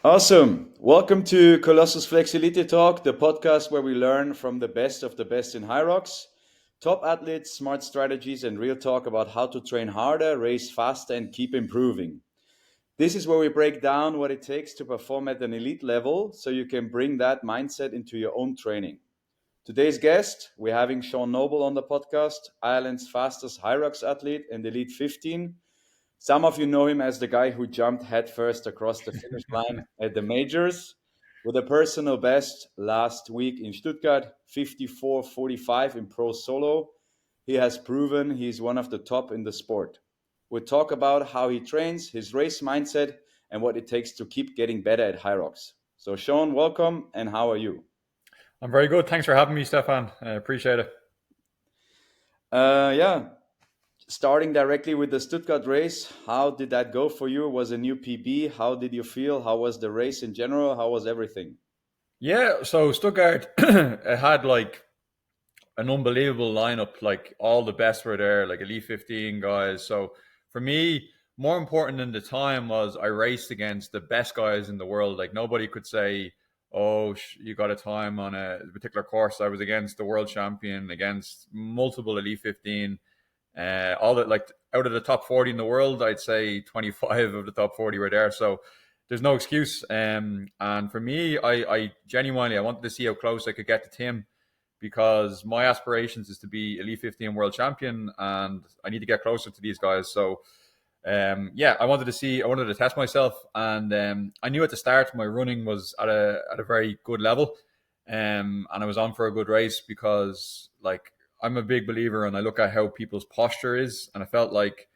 Awesome. Welcome to Colossus Flexibility Talk, the podcast where we learn from the best of the best in Hyrox. Top athletes, smart strategies, and real talk about how to train harder, race faster, and keep improving. This is where we break down what it takes to perform at an elite level so you can bring that mindset into your own training. Today's guest, we're having Sean Noble on the podcast, Ireland's fastest Hyrox athlete and Elite 15. Some of you know him as the guy who jumped headfirst across the finish line at the majors with a personal best last week in Stuttgart, 54:45 in pro solo. He has proven he's one of the top in the sport. We'll talk about how he trains, his race mindset, and what it takes to keep getting better at Hyrox. So, Sean, welcome, and how are you? I'm very good. Thanks for having me, Stefan. I appreciate it. Yeah, starting directly with the Stuttgart race, how did that go for you? Was a new PB? How did you feel? How was the race in general? How was everything? Yeah, so Stuttgart it had like an unbelievable lineup. Like all the best were there, like Elite 15 guys. So for me, more important than the time was I raced against the best guys in the world. Like nobody could say, "Oh, you got a time on a particular course." I was against the world champion, against multiple Elite 15. All that, like out of the top 40 in the world, I'd say 25 of the top 40 were there. So there's no excuse. And for me, I genuinely I wanted to see how close I could get to Tim because my aspirations is to be Elite 15 world champion, and I need to get closer to these guys. So yeah, I wanted to test myself, and I knew at the start my running was at a very good level, and I was on for a good race because like I'm a big believer, and I look at how people's posture is, and I felt like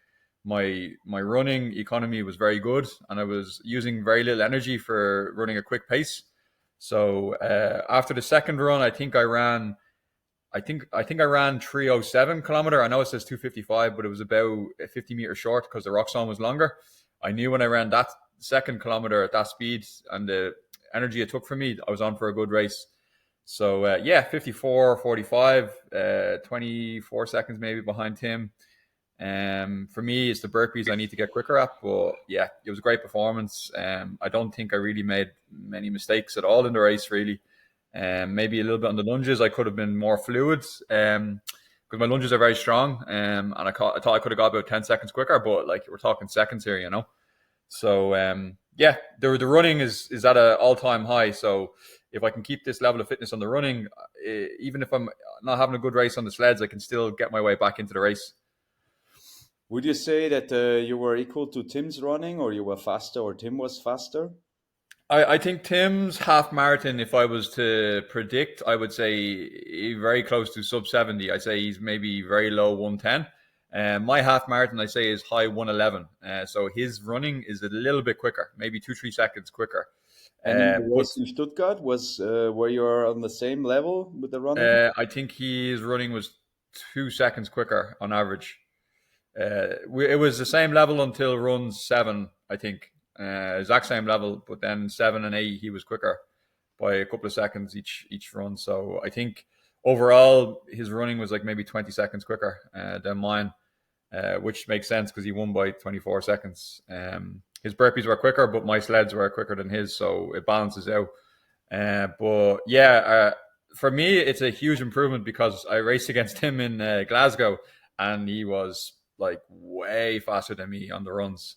my running economy was very good, and I was using very little energy for running a quick pace. So after the second run, I think I ran 307 kilometer. I know it says 255, but it was about 50 meters short because the rock song was longer. I knew when I ran that second kilometer at that speed and the energy it took from me, I was on for a good race. So yeah, 54:45, 24 seconds maybe behind Tim. For me, it's the burpees I need to get quicker at. But yeah, it was a great performance. I don't think I really made many mistakes at all in the race, really. Maybe a little bit on the lunges. I could have been more fluid because my lunges are very strong. I thought I could have got about 10 seconds quicker, but like we're talking seconds here, you know. So yeah, the running is at an all time high. So if I can keep this level of fitness on the running, even if I'm not having a good race on the sleds, I can still get my way back into the race. Would you say that you were equal to Tim's running, or you were faster, or Tim was faster? I think Tim's half marathon, if I was to predict, I would say very close to sub 70. I'd say he's maybe very low 110. My half marathon, I say, is high 111. So his running is a little bit quicker, maybe 3 seconds quicker. And in the But race in Stuttgart, was were you on the same level with the running? I think his running was 2 seconds quicker on average. It was the same level until run seven, I think. Exact same level, but then seven and eight, he was quicker by a couple of seconds each run. So I think overall his running was like maybe 20 seconds quicker than mine, which makes sense because he won by 24 seconds. His burpees were quicker, but my sleds were quicker than his, so it balances out. But yeah, for me, it's a huge improvement because I raced against him in Glasgow, and he was like way faster than me on the runs.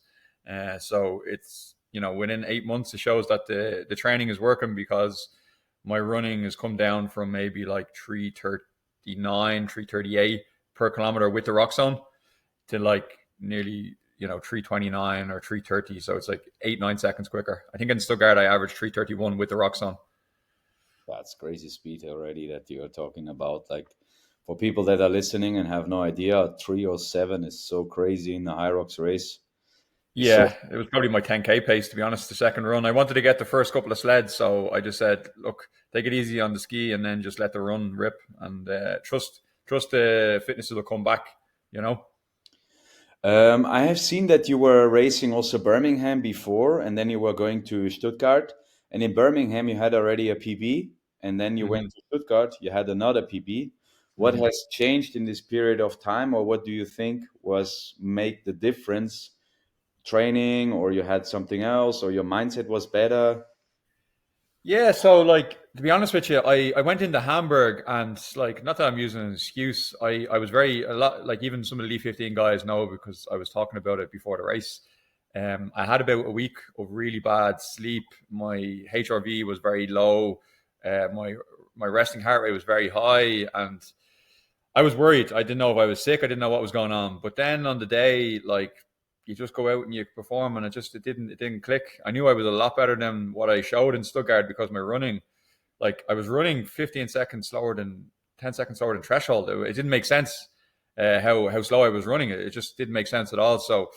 So it's within 8 months it shows that the training is working because my running has come down from maybe like 339, 338 per kilometer with the rock zone to like nearly 329 or 330. So it's like 8 9 seconds quicker. I think in Stuttgart I averaged 331 with the rock zone. That's crazy speed already that you are talking about. Like for people that are listening and have no idea, 307 is so crazy in the Hyrox race. It's so Yeah, it was probably my 10K pace, to be honest, the second run. I wanted to get the first couple of sleds, so I just said, look, take it easy on the ski and then just let the run rip and trust the fitness will come back, you know? I have seen that you were racing also Birmingham before, and then you were going to Stuttgart. And in Birmingham, you had already a PB, and then you went hmm to Stuttgart, you had another PB. What hmm has changed in this period of time, or what do you think was make the difference training, or you had something else, or your mindset was better? Yeah, so like to be honest with you, I went into Hamburg and like not that I'm using an excuse. I was very a lot like even some of the Elite 15 guys know because I was talking about it before the race. I had about a week of really bad sleep. My HRV was very low. My resting heart rate was very high, and I was worried. I didn't know if I was sick. I didn't know what was going on. But then on the day, like you just go out and you perform, and it didn't click. I knew I was a lot better than what I showed in Stuttgart because my running, like I was running 15 seconds slower than 10 seconds slower than threshold. It didn't make sense how slow I was running. It just didn't make sense at all. So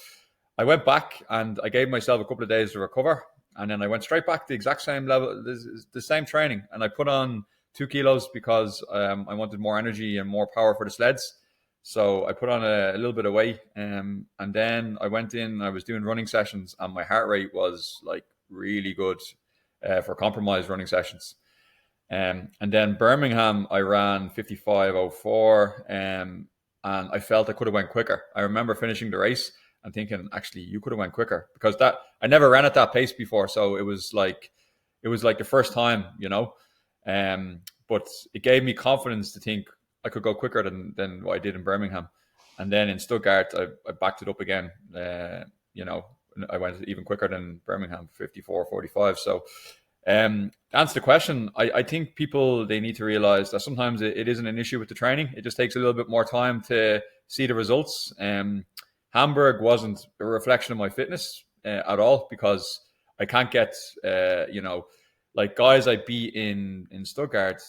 I went back and I gave myself a couple of days to recover, and then I went straight back to the exact same level, the same training, and I put on 2 kilos because I wanted more energy and more power for the sleds. So I put on a little bit of weight, and then I went in. I was doing running sessions, and my heart rate was like really good for compromised running sessions. And then Birmingham, I ran 55:04, and I felt I could have went quicker. I remember finishing the race and thinking, actually, you could have went quicker because that I never ran at that pace before, so it was like the first time, you know. But it gave me confidence to think I could go quicker than what I did in Birmingham, and then in Stuttgart, I backed it up again. You know, I went even quicker than Birmingham, 54:45. So to answer the question, I think people they need to realize that sometimes it isn't an issue with the training. It just takes a little bit more time to see the results. Hamburg wasn't a reflection of my fitness at all because I can't get like guys I beat in Stuttgart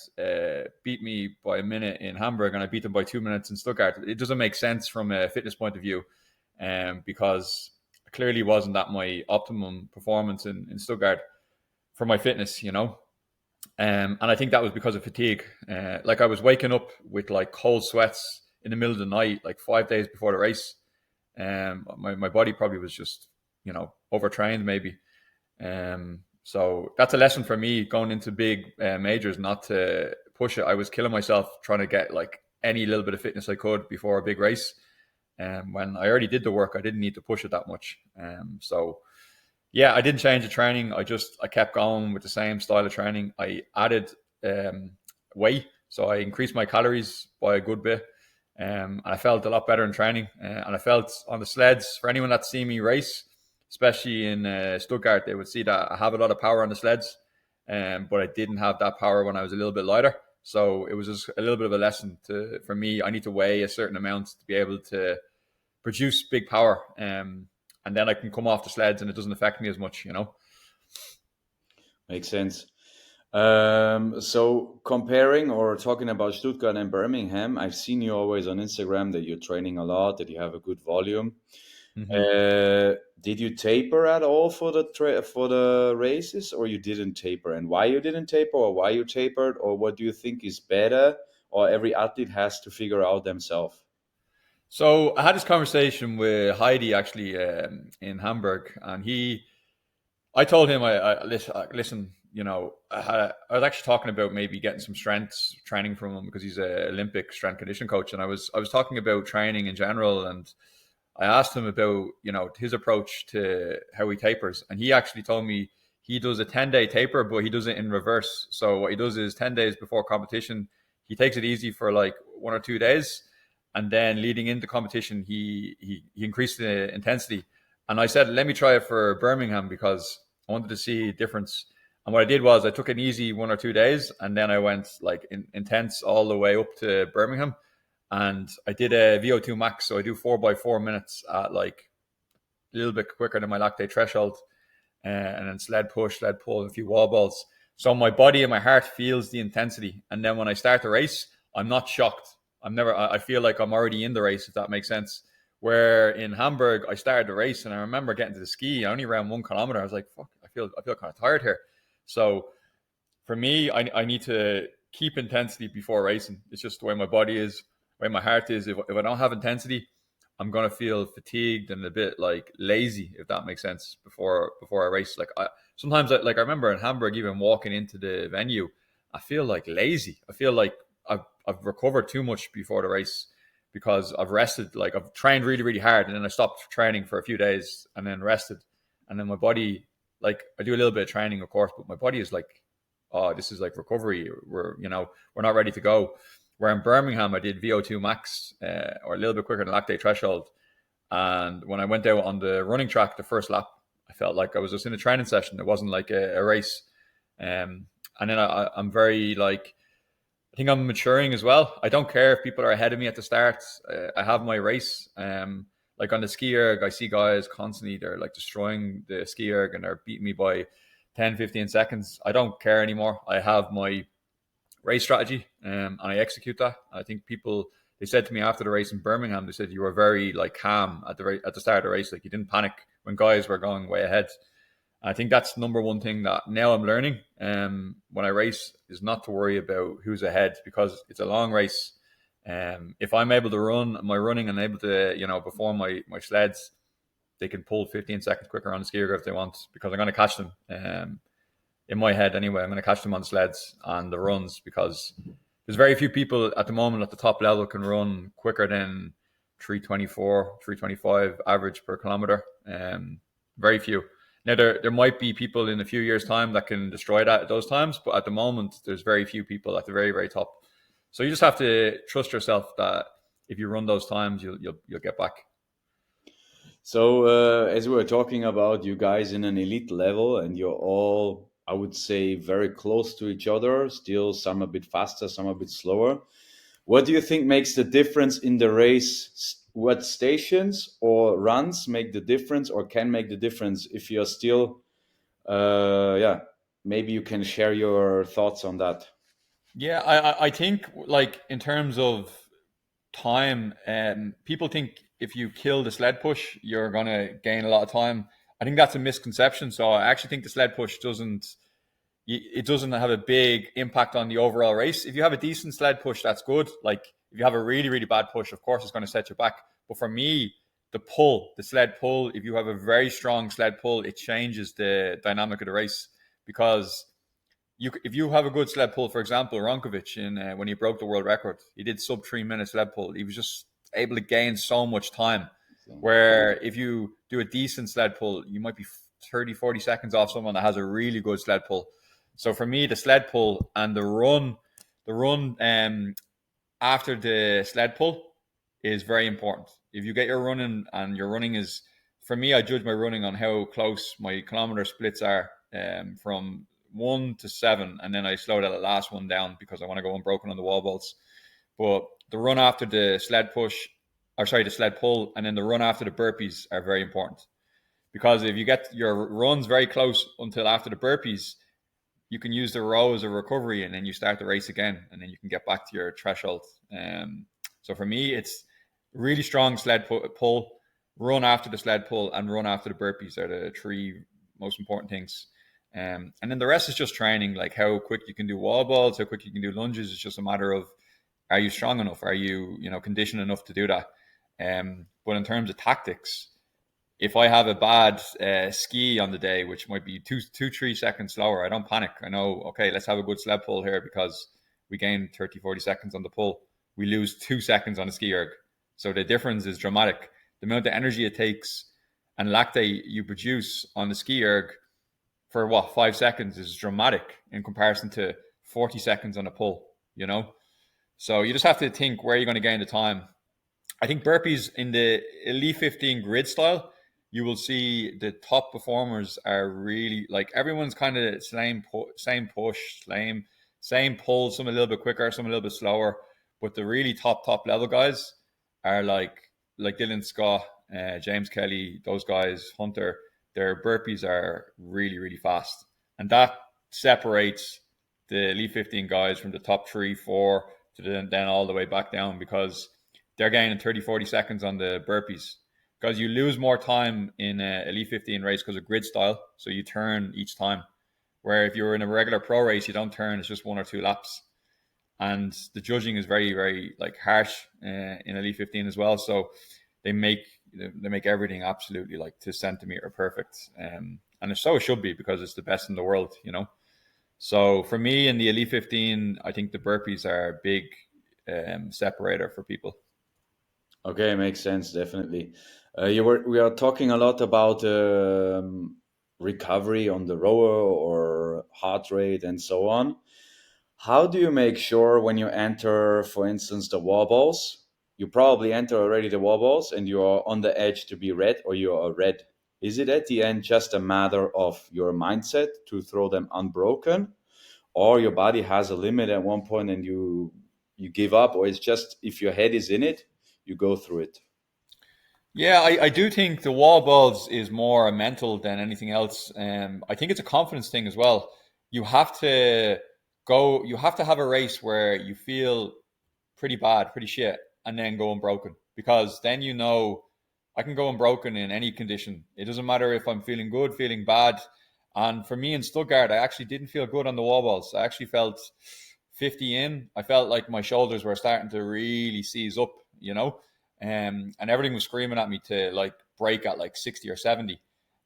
beat me by a minute in Hamburg, and I beat them by 2 minutes in Stuttgart. It doesn't make sense from a fitness point of view, because it clearly wasn't that my optimum performance in Stuttgart for my fitness, you know. And I think that was because of fatigue. Like I was waking up with like cold sweats in the middle of the night, like 5 days before the race. My body probably was just, overtrained maybe. So that's a lesson for me going into big majors, not to push it. I was killing myself trying to get like any little bit of fitness I could before a big race. When I already did the work, I didn't need to push it that much. So yeah, I didn't change the training. I kept going with the same style of training. I added weight, so I increased my calories by a good bit, and I felt a lot better in training. And I felt on the sleds. For anyone that's seen me race, especially in Stuttgart, they would see that I have a lot of power on the sleds, but I didn't have that power when I was a little bit lighter. So it was just a little bit of a lesson for me. I need to weigh a certain amount to be able to produce big power. And then I can come off the sleds and it doesn't affect me as much, you know? Makes sense. So comparing or talking about Stuttgart and Birmingham, I've seen you always on Instagram that you're training a lot, that you have a good volume. Mm-hmm. Did you taper at all for the races, or you didn't taper? And why you didn't taper, or why you tapered, or what do you think is better, or every athlete has to figure out themselves? So I had this conversation with Heidi actually in Hamburg, and I told him, listen, I was actually talking about maybe getting some strength training from him because he's an Olympic strength condition coach, and I was talking about training in general, and I asked him about his approach to how he tapers, and he actually told me he does a 10-day taper, but he does it in reverse. So what he does is 10 days before competition, he takes it easy for like 1 or 2 days, and then leading into competition, he increased the intensity. And I said, let me try it for Birmingham because I wanted to see a difference. And what I did was I took an easy 1 or 2 days, and then I went like intense all the way up to Birmingham, and I did a VO2 max. So I do 4 by 4 minutes at like a little bit quicker than my lactate threshold, and then sled push, sled pull, and a few wall balls. So my body and my heart feels the intensity, and then when I start the race, I'm not shocked. I feel like I'm already in the race, if that makes sense. Where in Hamburg, I started the race, and I remember getting to the ski. I only ran 1 kilometer. I was like, "Fuck, I feel kind of tired here." So for me, I need to keep intensity before racing. It's just the way my body is, the way my heart is. If I don't have intensity, I'm gonna feel fatigued and a bit like lazy, if that makes sense. Before I race, like sometimes, I remember in Hamburg, even walking into the venue, I feel like lazy. I feel like I've recovered too much before the race because I've rested. Like I've trained really, really hard, and then I stopped training for a few days and then rested. And then my body, like I do a little bit of training, of course, but my body is like, oh, this is like recovery. We're not ready to go. Where in Birmingham, I did VO2 max or a little bit quicker than lactate threshold. And when I went out on the running track, the first lap, I felt like I was just in a training session. It wasn't like a race. And then I'm very like, I think I'm maturing as well. I don't care if people are ahead of me at the start. I have my race. Like on the ski erg, I see guys constantly, they're like destroying the ski erg and they're beating me by 10, 15 seconds. I don't care anymore. I have my race strategy and I execute that. I think people, they said to me after the race in Birmingham, they said you were very like calm at the start of the race. Like you didn't panic when guys were going way ahead. I think that's number one thing that now I'm learning when I race is not to worry about who's ahead because it's a long race. If I'm able to run my running and able to, perform my sleds, they can pull 15 seconds quicker on the ski erg if they want because I'm going to catch them. In my head anyway, I'm going to catch them on sleds and the runs because there's very few people at the moment at the top level can run quicker than 324, 325 average per kilometer. Very few. Now, there might be people in a few years' time that can destroy that at those times, but at the moment, there's very few people at the very, very top. So you just have to trust yourself that if you run those times, you'll get back. So, as we were talking about, you guys in an elite level, and you're all, I would say, very close to each other. Still, some a bit faster, some a bit slower. What do you think makes the difference in the race? What stations or runs make the difference, or can make the difference if you're still, maybe you can share your thoughts on that. Yeah, I think like in terms of time, people think if you kill the sled push, you're gonna gain a lot of time. I think that's a misconception. So I actually think the sled push doesn't have a big impact on the overall race. If you have a decent sled push, that's good. Like if you have a really, really bad push, of course, it's going to set you back. But for me, the sled pull, if you have a very strong sled pull, it changes the dynamic of the race because if you have a good sled pull, for example, Ronkovic when he broke the world record, he did sub 3 minute sled pull. He was just able to gain so much time. Where if you do a decent sled pull, you might be 30, 40 seconds off someone that has a really good sled pull. So for me, the sled pull and the run after the sled pull is very important. If you get your running and your running is, for me, I judge my running on how close my kilometer splits are from 1 to 7, and then I slow that last one down because I want to go unbroken on the wall bolts. But the run after the sled the sled pull, and then the run after the burpees are very important because if you get your runs very close until after the burpees, you can use the row as a recovery and then you start the race again and then you can get back to your threshold. So for me, it's really strong sled pull, run after the sled pull, and run after the burpees are the three most important things. And then the rest is just training, like how quick you can do wall balls, how quick you can do lunges. It's just a matter of, are you strong enough? Are you, conditioned enough to do that? But in terms of tactics, if I have a bad ski on the day, which might be 3 seconds slower, I don't panic. I know, okay, let's have a good sled pull here because we gain 30, 40 seconds on the pull. We lose 2 seconds on the ski erg. So the difference is dramatic. The amount of energy it takes and lactate you produce on the ski erg for 5 seconds is dramatic in comparison to 40 seconds on a pull, So you just have to think where you're going to gain the time. I think burpees in the Elite 15 grid style, you will see the top performers are really like everyone's kind of same push, same pull, some a little bit quicker, some a little bit slower. But the really top level guys are like Dylan Scott, James Kelly, those guys, Hunter. Their burpees are really, really fast. And that separates the Elite 15 guys from the top 3, 4 to then all the way back down because they're gaining 30, 40 seconds on the burpees because you lose more time in an Elite 15 race because of grid style. So you turn each time. Where if you're in a regular pro race, you don't turn. It's just 1 or 2 laps. And the judging is very, very harsh in Elite 15 as well. So they make everything absolutely to centimeter perfect. And so it should be because it's the best in the world, So for me in the Elite 15, I think the burpees are a big separator for people. Okay, makes sense, definitely. We are talking a lot about recovery on the rower or heart rate and so on. How do you make sure when you enter, for instance, the wall balls? You probably enter already the wall balls and you are on the edge to be red or you are red. Is it at the end just a matter of your mindset to throw them unbroken, or your body has a limit at one point and you give up, or it's just if your head is in it, you go through it? Yeah, I do think the wall balls is more a mental than anything else. I think it's a confidence thing as well. You have to you have to have a race where you feel pretty bad, pretty shit, and then go unbroken. Because then you know I can go unbroken in any condition. It doesn't matter if I'm feeling good, feeling bad. And for me in Stuttgart, I actually didn't feel good on the wall balls. I actually felt 50 in. I felt like my shoulders were starting to really seize up, you know, and everything was screaming at me to like break at like 60 or 70.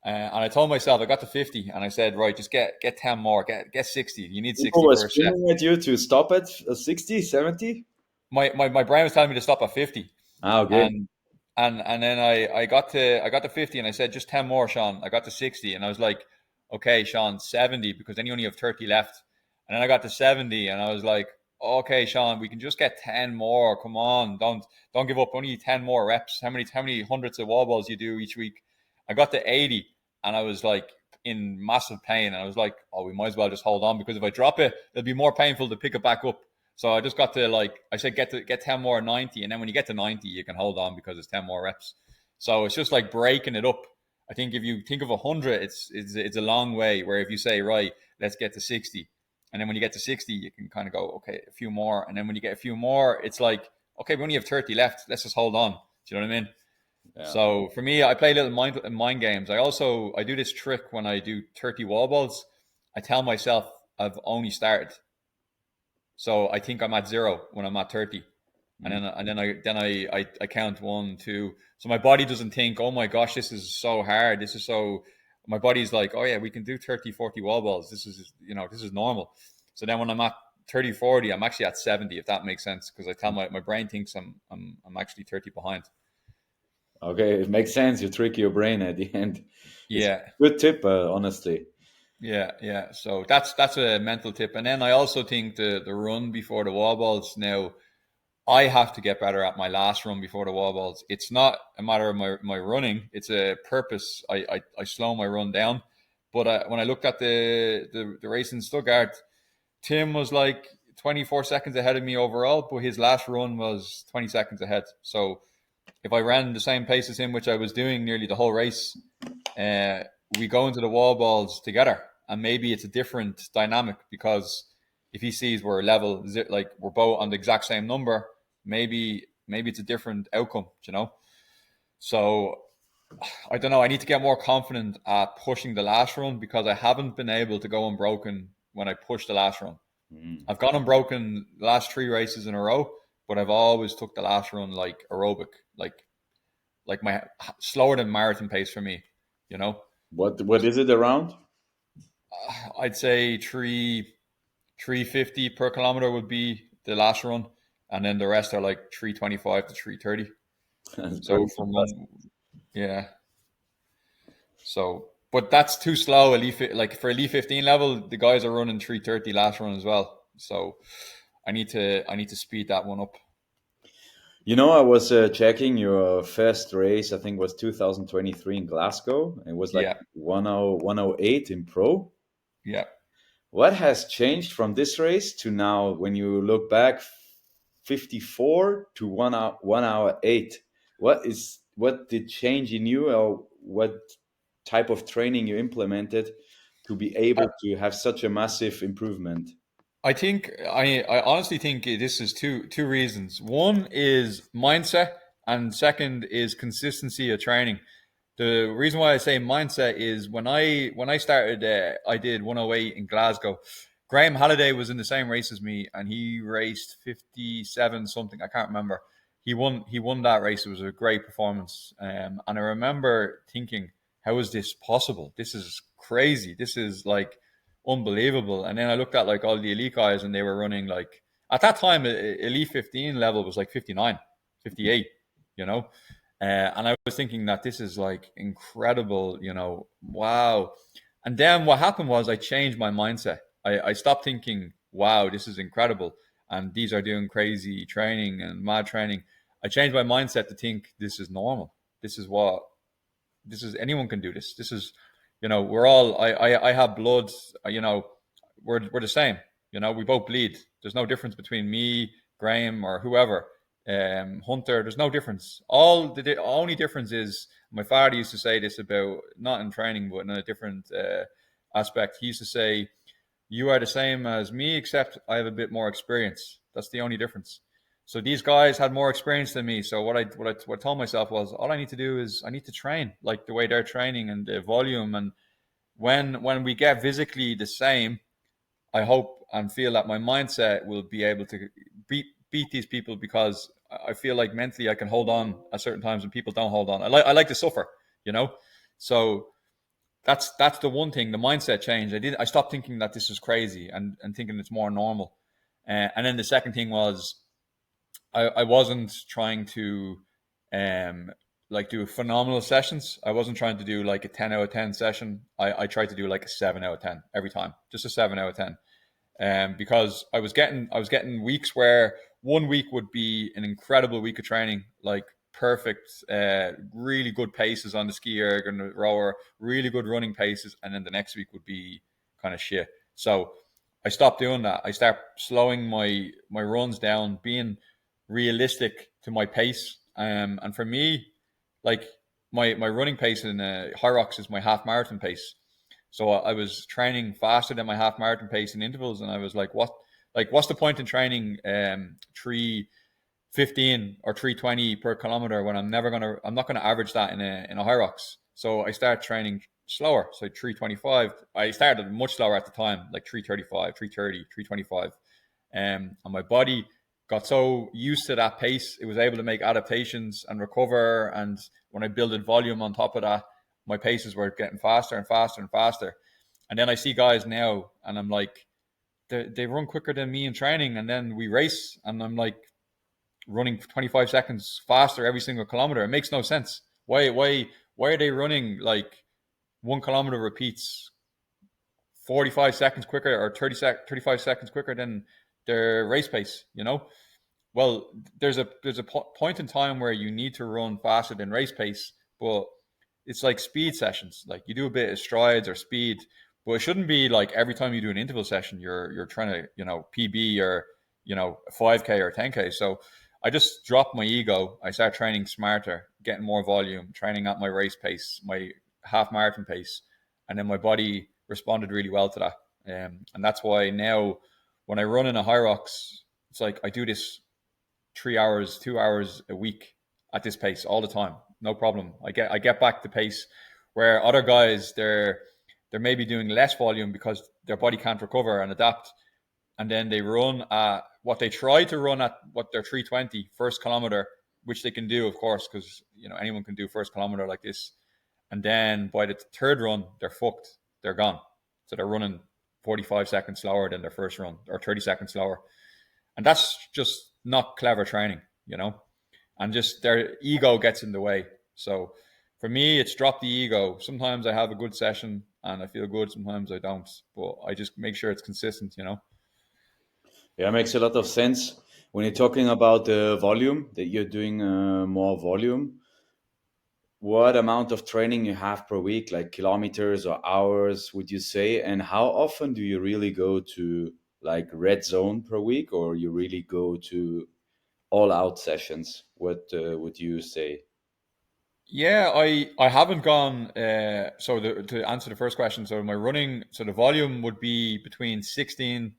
And I told myself I got to 50, and I said, right, just get 10 more, get 60. You need People 60 were for a set. screaming at you to stop at 60, 70. My brain was telling me to stop at 50, Ah, okay. and and then I got to 50, and I said just 10 more, Sean. I got to 60, and I was like, okay, Sean, 70, because then you only have 30 left. And then I got to 70, and I was like, okay, Sean, we can just get 10 more. Come on, don't give up. Only 10 more reps. How many hundreds of wall balls you do each week? I got to 80, and I was like in massive pain. And I was like, oh, we might as well just hold on, because if I drop it, it'll be more painful to pick it back up. So I just got to, like I said, get 10 more 90, and then when you get to 90, you can hold on because it's 10 more reps. So it's just like breaking it up. I think if you think of 100, it's a long way. Where if you say, right, let's get to 60, and then when you get to 60, you can kind of go, okay, a few more, and then when you get a few more, it's like, okay, we only have 30 left. Let's just hold on. Do you know what I mean? Yeah. So for me, I play little mind games. I do this trick when I do 30 wall balls. I tell myself I've only started, so I think I'm at zero when I'm at 30. And Mhm. then I count one, two. So my body doesn't think, oh my gosh, this is so hard. This is so My body's like, oh yeah, we can do 30, 40 wall balls. This is normal. So then when I'm at 30, 40, I'm actually at 70, if that makes sense. Because I tell my brain thinks I'm actually 30 behind. Okay, it makes sense. You trick your brain at the end. It's a Yeah. good tip, honestly. Yeah, yeah. So that's a mental tip. And then I also think the run before the wall balls now, I have to get better at my last run before the wall balls. It's not a matter of my running; it's a purpose. I slow my run down. But when I looked at the race in Stuttgart, Tim was like 24 seconds ahead of me overall, but his last run was 20 seconds ahead. So if I ran the same pace as him, which I was doing nearly the whole race, uh, we go into the wall balls together, and maybe it's a different dynamic, because if he sees we're level, like we're both on the exact same number, maybe it's a different outcome, you know. So I don't know. I need to get more confident at pushing the last run, because I haven't been able to go unbroken when I push the last run. Mm. I've gone unbroken the last three races in a row, but I've always took the last run like aerobic, like my slower than marathon pace for me, you know. What is it around? I'd say 350 per kilometer would be the last run, and then the rest are like 325 to 330. That's So pretty from fantastic. yeah, so but that's too slow. Like for Elite 15 level, the guys are running 330 last run as well. So I need to speed that one up. I was checking your first race. I think was 2023 in Glasgow. It was like Yeah, 108 in pro. yeah. What has changed from this race to now when you look back, 54 to 1 hour 8? What did change in you, or what type of training you implemented to be able to have such a massive improvement? I honestly think this is two reasons. One is mindset, and second is consistency of training. The reason why I say mindset is when I started, I did 108 in Glasgow. Graham Halliday was in the same race as me, and he raced 57 something. I can't remember. He won that race. It was a great performance. And I remember thinking, how is this possible? This is crazy. This is like unbelievable. And then I looked at like all the elite guys, and they wwere running like, at that time, elite 15 level was like 59, 58. you know. And I was thinking that this is like incredible, you know, wow. And then what happened was I changed my mindset. I stopped thinking, wow, this is incredible, and these are doing crazy training and mad training. I changed my mindset to think this is normal. This is what this is. Anyone can do this. This is, you know, we're all. I have blood. You know, we're the same. You know, we both bleed. There's no difference between me, Graham, or whoever. Hunter. There's no difference. All the only difference is my father used to say this about not in training, but in a different aspect. He used to say, "You are the same as me, except I have a bit more experience." That's the only difference. So these guys had more experience than me. So what I told myself was, all I need to do is I need to train like the way they're training and the volume. And when we get physically the same, I hope and feel that my mindset will be able to beat these people, because I feel like mentally I can hold on at certain times when people don't hold on. I like to suffer, you know. So that's the one thing. The mindset change. I stopped thinking that this is crazy and thinking it's more normal. And then the second thing was I wasn't trying to um like do phenomenal sessions. I wasn't trying to do like a 10 out of 10 session. I tried to do like a 7 out of 10 every time, just a 7 out of 10. Because I was getting weeks where one week would be an incredible week of training, like perfect, really good paces on the ski erg and the rower, really good running paces, and then the next week would be kind of shit. So I stopped doing that. I start slowing my runs down, being realistic to my pace. And for me, like my running pace in Hyrox is my half marathon pace. So I was training faster than my half marathon pace in intervals, and I was like, "What? Like, what's the point in training 3:15 or 3:20 per kilometer when I'm not gonna average that in a Hyrox?" So I started training slower, so 3:25. I started much slower at the time, like 3:35, 3:30, 3:25, and my body got so used to that pace, it was able to make adaptations and recover. And when I builded volume on top of that, my paces were getting faster and faster and faster. And then I see guys now, and I'm like, they run quicker than me in training, and then we race, and I'm like running 25 seconds faster every single kilometer. It makes no sense. Why are they running like 1 kilometer repeats 45 seconds quicker or 35 seconds quicker than their race pace, you know? Well, there's a point in time where you need to run faster than race pace, but it's like speed sessions. Like you do a bit of strides or speed, but it shouldn't be like every time you do an interval session, you're trying to, you know, PB or, you know, 5K or 10K. So I just dropped my ego. I started training smarter, getting more volume, training at my race pace, my half marathon pace, and then my body responded really well to that. And that's why now when I run in a Hyrox, it's like I do this 3 hours, 2 hours a week at this pace all the time. No problem. I get back to pace where other guys they're maybe doing less volume because their body can't recover and adapt, and then they run at what they try to run at what their 320 first kilometer, which they can do, of course, because you know anyone can do first kilometer like this. And then by the third run, they're fucked. They're gone. So they're running 45 seconds slower than their first run, or 30 seconds slower. And that's just not clever training, you know, and just their ego gets in the way. So for me, it's drop the ego. Sometimes I have a good session and I feel good. Sometimes I don't, but I just make sure it's consistent, you know. Yeah, makes a lot of sense. When you're talking about the volume, that you're doing more volume, what amount of training you have per week, like kilometers or hours, would you say? And how often do you really go to like red zone per week, or you really go to all out sessions? What would you say? Yeah, I haven't gone. To answer the first question, so my running, so the volume would be between 16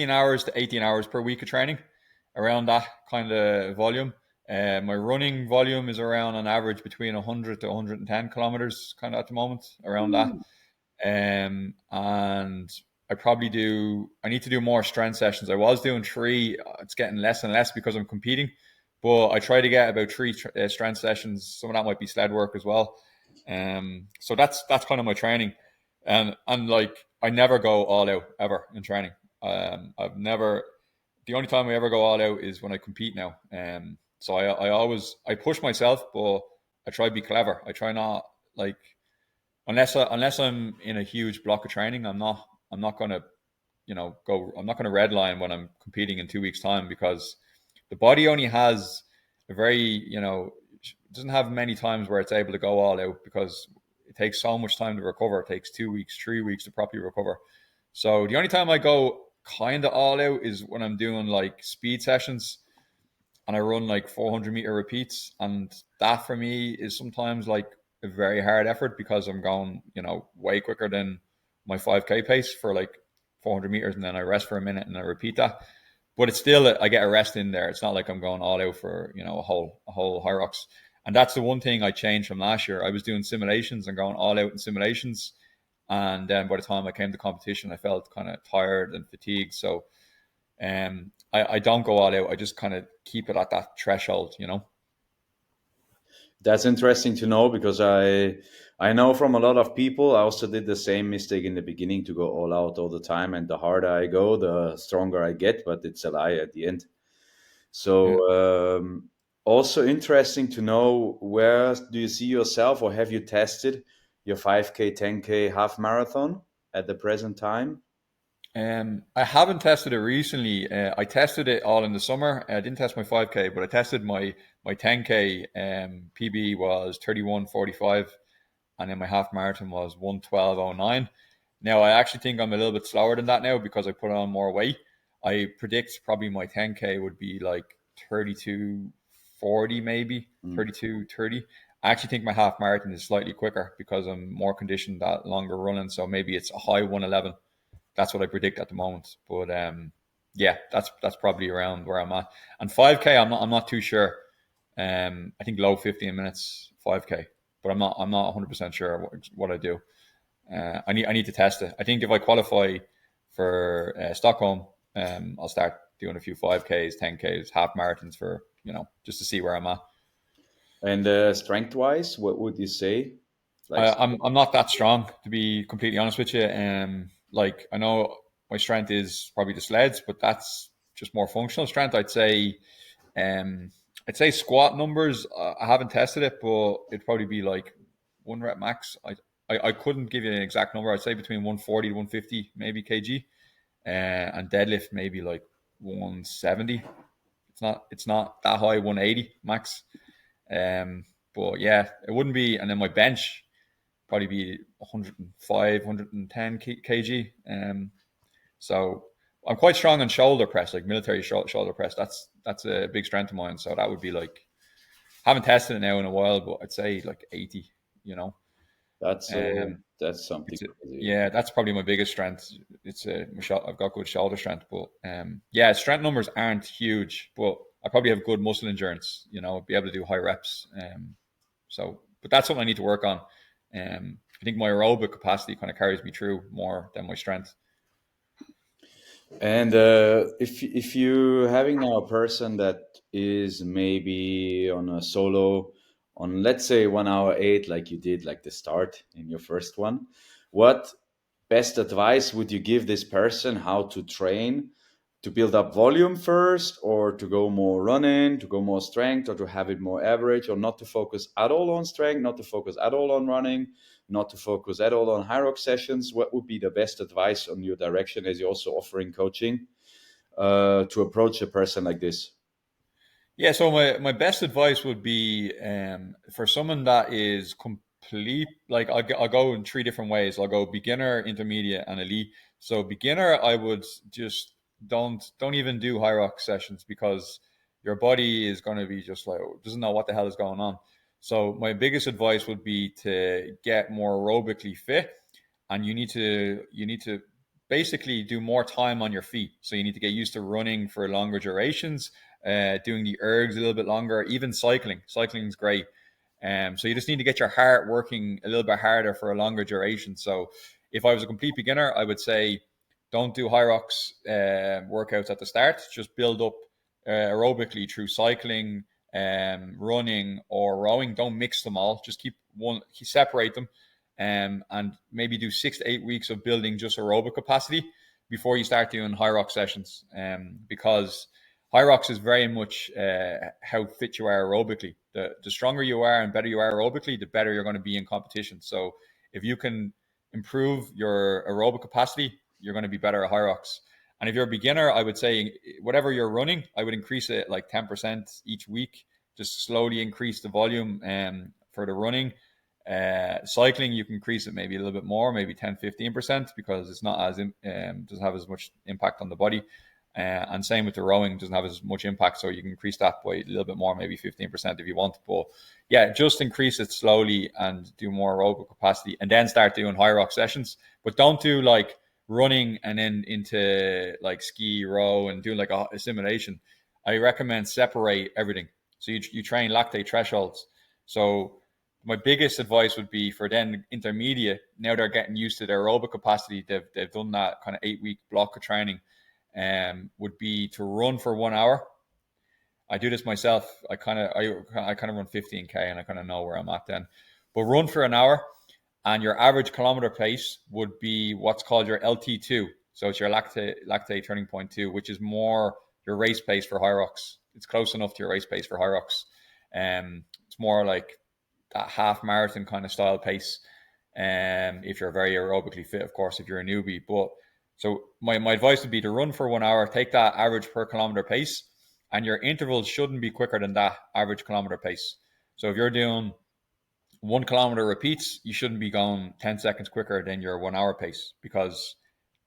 hours to 18 hours per week of training, around that kind of volume. My running volume is around on average between 100 to 110 kilometers, kind of at the moment, around that. And I need to do more strength sessions. I was doing three, it's getting less and less because I'm competing, but I try to get about three strength sessions. Some of that might be sled work as well. So that's kind of my training. And like, I never go all out ever in training. I've never, the only time I ever go all out is when I compete now. So I push myself, but I try to be clever. I try not like unless I'm in a huge block of training, I'm not gonna go. I'm not gonna redline when I'm competing in 2 weeks time, because the body only has a very it doesn't have many times where it's able to go all out, because it takes so much time to recover. It takes 2 weeks, 3 weeks to properly recover. So the only time I go kind of all out is when I'm doing like speed sessions and I run like 400-meter repeats. And that for me is sometimes like a very hard effort, because I'm going, way quicker than my 5K pace for like 400 meters. And then I rest for a minute and I repeat that. But it's still, I get a rest in there. It's not like I'm going all out for, a whole Hyrox. And that's the one thing I changed from last year. I was doing simulations and going all out in simulations. And then by the time I came to competition, I felt kind of tired and fatigued. So I don't go all out. I just kind of keep it at that threshold. That's interesting to know, because I know from a lot of people. I also did the same mistake in the beginning, to go all out all the time, and the harder I go, the stronger I get. But it's a lie at the end. Yeah. So also interesting to know, where do you see yourself, or have you tested your 5K, 10K, half marathon at the present time? I haven't tested it recently. I tested it all in the summer. I didn't test my 5K, but I tested my 10K. PB was 31:45, and then my half marathon was 1:12:09. Now I actually think I'm a little bit slower than that now, because I put on more weight. I predict probably my 10K would be like 32:40, maybe Mm. 32:30. I actually think my half marathon is slightly quicker, because I'm more conditioned that longer running. So maybe it's a high 1:11. That's what I predict at the moment. But yeah, that's probably around where I'm at. And 5K, I'm not too sure. I think low 15 minutes 5K, but I'm not 100% sure what I do. I need to test it. I think if I qualify for Stockholm, I'll start doing a few 5Ks, 10Ks, half marathons for just to see where I'm at. And strength wise, what would you say? Like, I'm not that strong, to be completely honest with you. Like, I know my strength is probably the sleds, but that's just more functional strength. Um, I'd say squat numbers. I haven't tested it, but it'd probably be like one rep max. I couldn't give you an exact number. I'd say between 140 to 150 maybe kg, and deadlift maybe like 170. It's not that high, 180 max. Um, but yeah, it wouldn't be. And then my bench probably be 105, 110 kg. So I'm quite strong on shoulder press, like military shoulder press. That's a big strength of mine. So that would be like, haven't tested it now in a while, but I'd say like 80. You know, that's something it's a, crazy. yeah, that's probably my biggest strength. I've got good shoulder strength, but yeah, strength numbers aren't huge, but I probably have good muscle endurance. Be able to do high reps. But that's something I need to work on. I think my aerobic capacity kind of carries me through more than my strength. And if you having now a person that is maybe on a solo, on let's say 1 hour 8, like you did, like the start in your first one, what best advice would you give this person, how to train, to build up volume first, or to go more running, to go more strength, or to have it more average, or not to focus at all on strength, not to focus at all on running, not to focus at all on Hyrox sessions? What would be the best advice on your direction, as you're also offering coaching, to approach a person like this? Yeah, so my best advice would be for someone that is complete, like I'll go in three different ways. I'll go beginner, intermediate, and elite. So beginner, I would just don't even do high rock sessions, because your body is going to be just like, doesn't know what the hell is going on. So my biggest advice would be to get more aerobically fit, and you need to basically do more time on your feet. So you need to get used to running for longer durations, doing the ergs a little bit longer, even cycling. Cycling is great. So you just need to get your heart working a little bit harder for a longer duration. So if I was a complete beginner, I would say don't do high rocks workouts at the start. Just build up aerobically through cycling, running, or rowing. Don't mix them all. Just separate them, and maybe do 6 to 8 weeks of building just aerobic capacity before you start doing high rock sessions. Because Hyrox is very much how fit you are aerobically. The stronger you are and better you are aerobically, the better you're going to be in competition. So if you can improve your aerobic capacity, you're going to be better at Hyrox. And if you're a beginner, I would say whatever you're running, I would increase it like 10% each week. Just slowly increase the volume for the running. Cycling, you can increase it maybe a little bit more, maybe 10-15%, because it's not as doesn't have as much impact on the body. And same with the rowing, doesn't have as much impact, so you can increase that by a little bit more, maybe 15% if you want. But yeah, just increase it slowly and do more aerobic capacity, and then start doing high rock sessions. But don't do like running and then into like ski row and do like a simulation. I recommend separate everything. So you train lactate thresholds. So my biggest advice would be for then intermediate. Now they're getting used to their aerobic capacity. They've done that kind of 8 week block of training. Would be to run for 1 hour. I do this myself. I kind of run 15k, and I kind of know where I'm at then. But run for an hour, and your average kilometer pace would be what's called your LT2. So it's your lactate turning point two, which is more your race pace for Hyrox. It's close enough to your race pace for Hyrox. It's more like that half marathon kind of style pace. If you're very aerobically fit, of course, if you're a newbie. But so my advice would be to run for 1 hour, take that average per kilometer pace, and your intervals shouldn't be quicker than that average kilometer pace. So if you're doing 1 kilometer repeats, you shouldn't be going 10 seconds quicker than your 1 hour pace, because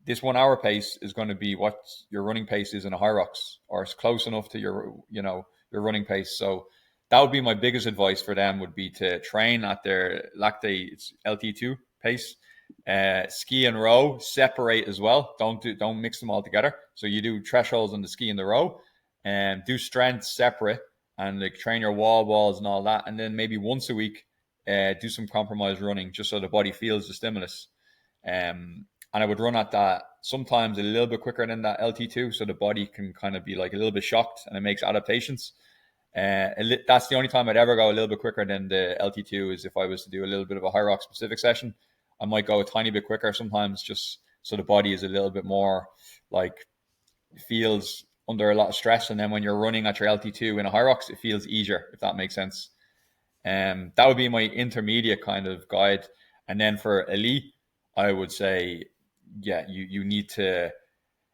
this 1 hour pace is going to be what your running pace is in a Hyrox, or it's close enough to your running pace. So that would be my biggest advice for them, would be to train at their lactate LT2 pace. Ski and row separate as well. Don't mix them all together. So you do thresholds on the ski and the row, and do strength separate, and like train your wall balls and all that. And then maybe once a week, do some compromised running, just so the body feels the stimulus. And I would run at that sometimes a little bit quicker than that LT2, so the body can kind of be like a little bit shocked, and it makes adaptations. That's the only time I'd ever go a little bit quicker than the LT2, is if I was to do a little bit of a Hyrox specific session. I might go a tiny bit quicker sometimes, just so the body is a little bit more like, feels under a lot of stress. And then when you're running at your LT2 in a Hyrox, it feels easier, if that makes sense. That would be my intermediate kind of guide. And then for elite, I would say, yeah, you need to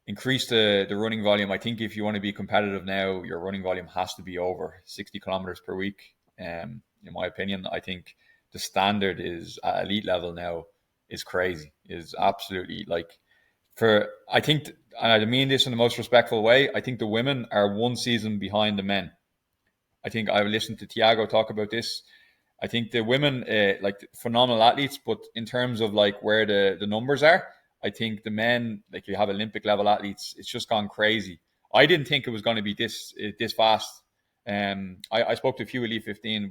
increase the running volume. I think if you want to be competitive now, your running volume has to be over 60 kilometers per week. In my opinion, I think the standard is at elite level now is crazy, is absolutely like, I think, and I mean this in the most respectful way, I think the women are one season behind the men. I think I've listened to Tiago talk about this. I think the women, like phenomenal athletes, but in terms of like where the numbers are, I think the men, like you have Olympic level athletes, it's just gone crazy. I didn't think it was going to be this fast. I spoke to a few Elite 15.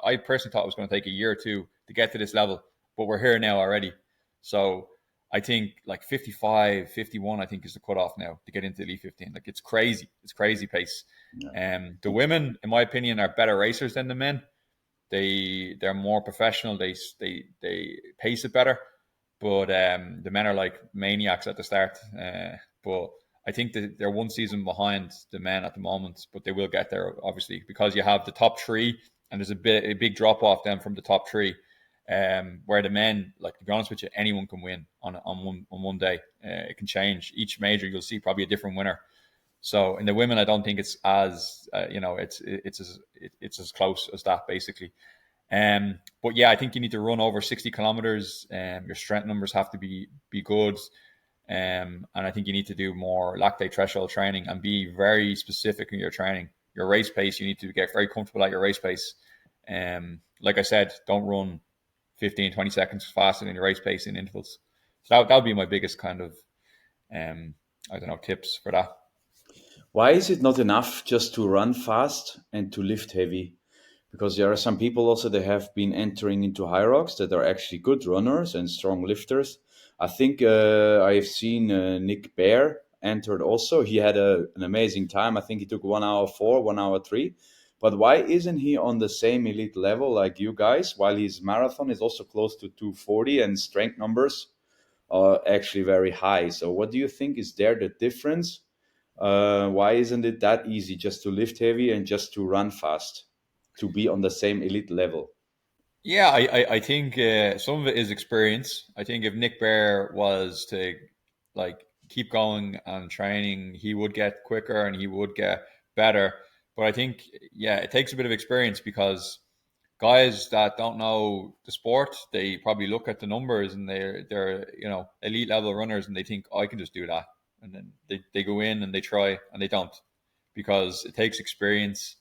I personally thought it was going to take a year or two to get to this level, but we're here now already. So I think like 55, 51, I think is the cutoff now to get into Elite 15. Like it's crazy. It's crazy pace. Yeah. The women, in my opinion, are better racers than the men. They're more professional. They pace it better, but the men are like maniacs at the start. But I think that they're one season behind the men at the moment, but they will get there obviously, because you have the top three, and there's a big drop off then from the top three. Where the men, like, to be honest with you, anyone can win on one day. It can change each major. You'll see probably a different winner. So in the women, I don't think it's as it's as close as that basically. But yeah, I think you need to run over 60 kilometers. Your strength numbers have to be good. And I think you need to do more lactate threshold training and be very specific in your training. Your race pace, you need to get very comfortable at your race pace. Like I said, don't run 15, 20 seconds faster than your race pace in intervals. So that would be my biggest kind of, I don't know, tips for that. Why is it not enough just to run fast and to lift heavy? Because there are some people also that have been entering into Hyrox that are actually good runners and strong lifters. I think I've seen Nick Bear entered also. He had an amazing time. I think he took 1 hour 4, 1 hour 3. But why isn't he on the same elite level like you guys, while his marathon is also close to 240 and strength numbers are actually very high? So what do you think is there the difference? Why isn't it that easy just to lift heavy and just to run fast to be on the same elite level? Yeah, I think some of it is experience. I think if Nick Bear was to like keep going and training, he would get quicker and he would get better. But I think, yeah, it takes a bit of experience because guys that don't know the sport, they probably look at the numbers and they're elite level runners and they think, oh, I can just do that, and then they go in and they try and they don't, because it takes experience.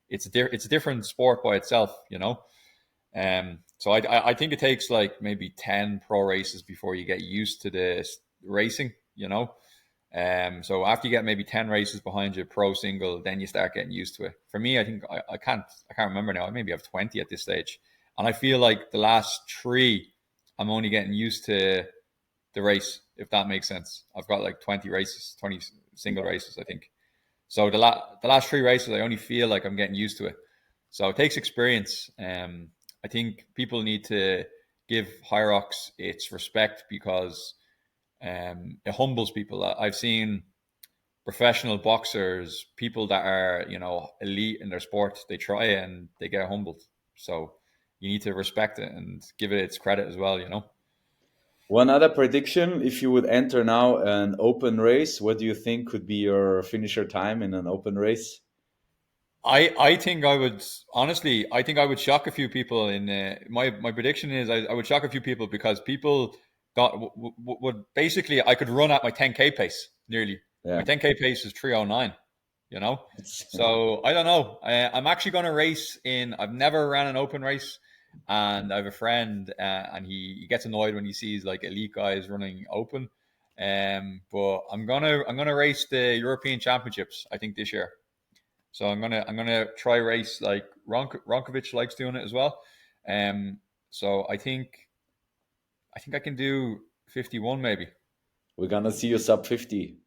It's a different sport by itself. So I think it takes like maybe 10 pro races before you get used to the racing. So after you get maybe 10 races behind you, pro single, then you start getting used to it. For me, I think I can't remember now. I maybe have 20 at this stage. And I feel like the last three, I'm only getting used to the race, if that makes sense. I've got like 20 races, 20 single Yeah. races, I think. So the last three races, I only feel like I'm getting used to it. So it takes experience. I think people need to give Hyrox its respect because it humbles people. I've seen professional boxers, people that are elite in their sport, they try and they get humbled. So you need to respect it and give it its credit as well. One other prediction: if you would enter now an open race, what do you think could be your finisher time in an open race? I think I would honestly. I think I would shock a few people. In my prediction is I would shock a few people because people would basically I could run at my 10K pace nearly. My Yeah. 10K pace is 309. You know, so I don't know. I'm actually going to race in. I've never ran an open race, and I have a friend, and he gets annoyed when he sees like elite guys running open. But I'm gonna race the European Championships. I think this year. So I'm gonna try race like Ronkovic likes doing it as well. Um, so I think I can do 51 maybe. We're gonna see you sub 50.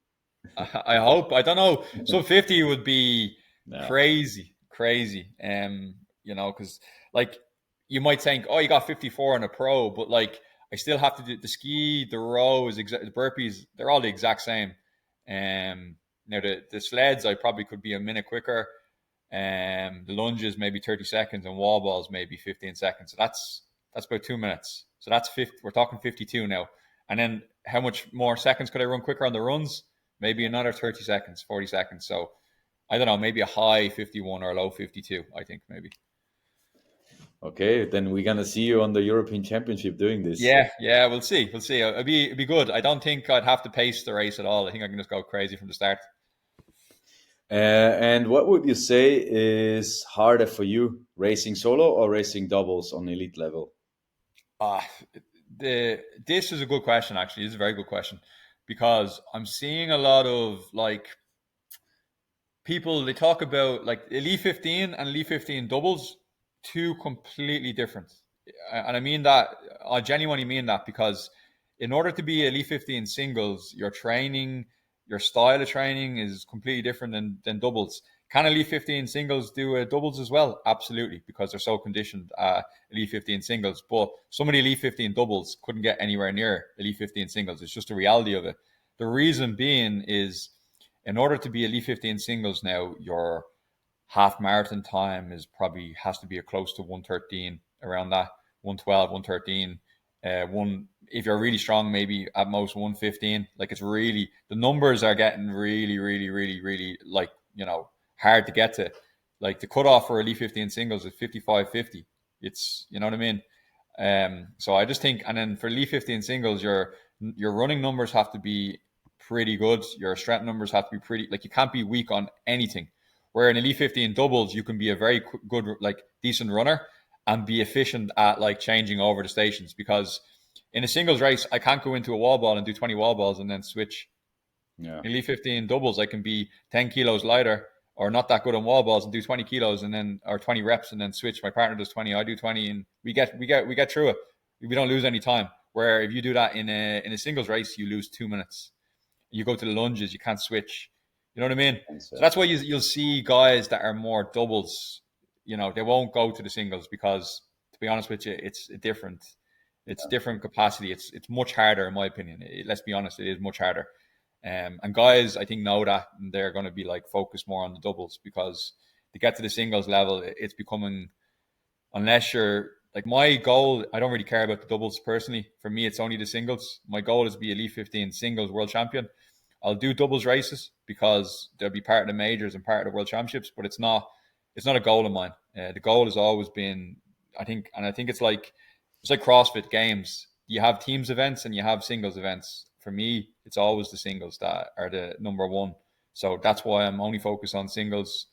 I hope. I don't know. So 50 would be Yeah. crazy, crazy. Because like you might think, oh, you got 54 on a pro, but like I still have to do the ski, the row is the burpees. They're all the exact same. Now the sleds, I probably could be a minute quicker. The lunges maybe 30 seconds and wall balls maybe 15 seconds. So that's about 2 minutes. So that's 50. We're talking 52 now. And then how much more seconds could I run quicker on the runs? Maybe another 30 seconds, 40 seconds. So I don't know, maybe a high 51 or a low 52, I think maybe. Okay, then we're gonna see you on the European Championship doing this. Yeah, yeah, we'll see. We'll see. It'd be good. I don't think I'd have to pace the race at all. I think I can just go crazy from the start. And what would you say is harder for you, racing solo or racing doubles on elite level? Uh, this is a good question, actually. This is a very good question because I'm seeing a lot of like people, they talk about like Elite 15 and Elite 15 doubles, two completely different. And I mean that, I genuinely mean that because in order to be Elite 15 singles, your training, your style of training is completely different than doubles. Can Elite 15 singles do doubles as well? Absolutely, because they're so conditioned Elite 15 singles. But some of the Elite 15 doubles couldn't get anywhere near Elite 15 singles. It's just the reality of it. The reason being is in order to be Elite 15 singles now, your half marathon time is probably has to be a close to 113, around that 112, 113. One if you're really strong, maybe at most 115. Like it's really the numbers are getting really, really, really, really like hard to get to. Like the cutoff for Elite 15 singles is 55:50. It's what I mean. So I just think, and then for Elite 15 singles, your running numbers have to be pretty good. Your strength numbers have to be pretty. Like you can't be weak on anything. Where in Elite 15 doubles, you can be a very good, like decent runner and be efficient at like changing over the stations. Because in a singles race, I can't go into a wall ball and do 20 wall balls and then switch. Yeah. In Elite 15 doubles, I can be 10 kilos lighter or not that good on wall balls and do 20 kilos and then or 20 reps and then switch. My partner does 20, I do 20, and we get through it. We don't lose any time. Where if you do that in a singles race, you lose 2 minutes. You go to the lunges, you can't switch. You know what I mean? Thanks, So yeah. that's why you'll see guys that are more doubles. They won't go to the singles because, to be honest with you, it's a different, it's different capacity. It's much harder, in my opinion. Let's be honest, it is much harder. And guys, I think know that, and they're going to be like focused more on the doubles because to get to the singles level, it's becoming, unless you're like my goal, I don't really care about the doubles personally. For me, it's only the singles. My goal is to be Elite 15 singles world champion. I'll do doubles races because they'll be part of the majors and part of the world championships, but it's not a goal of mine. The goal has always been, I think it's like CrossFit Games. You have teams events and you have singles events. For me, it's always the singles that are the number one. So that's why I'm only focused on singles.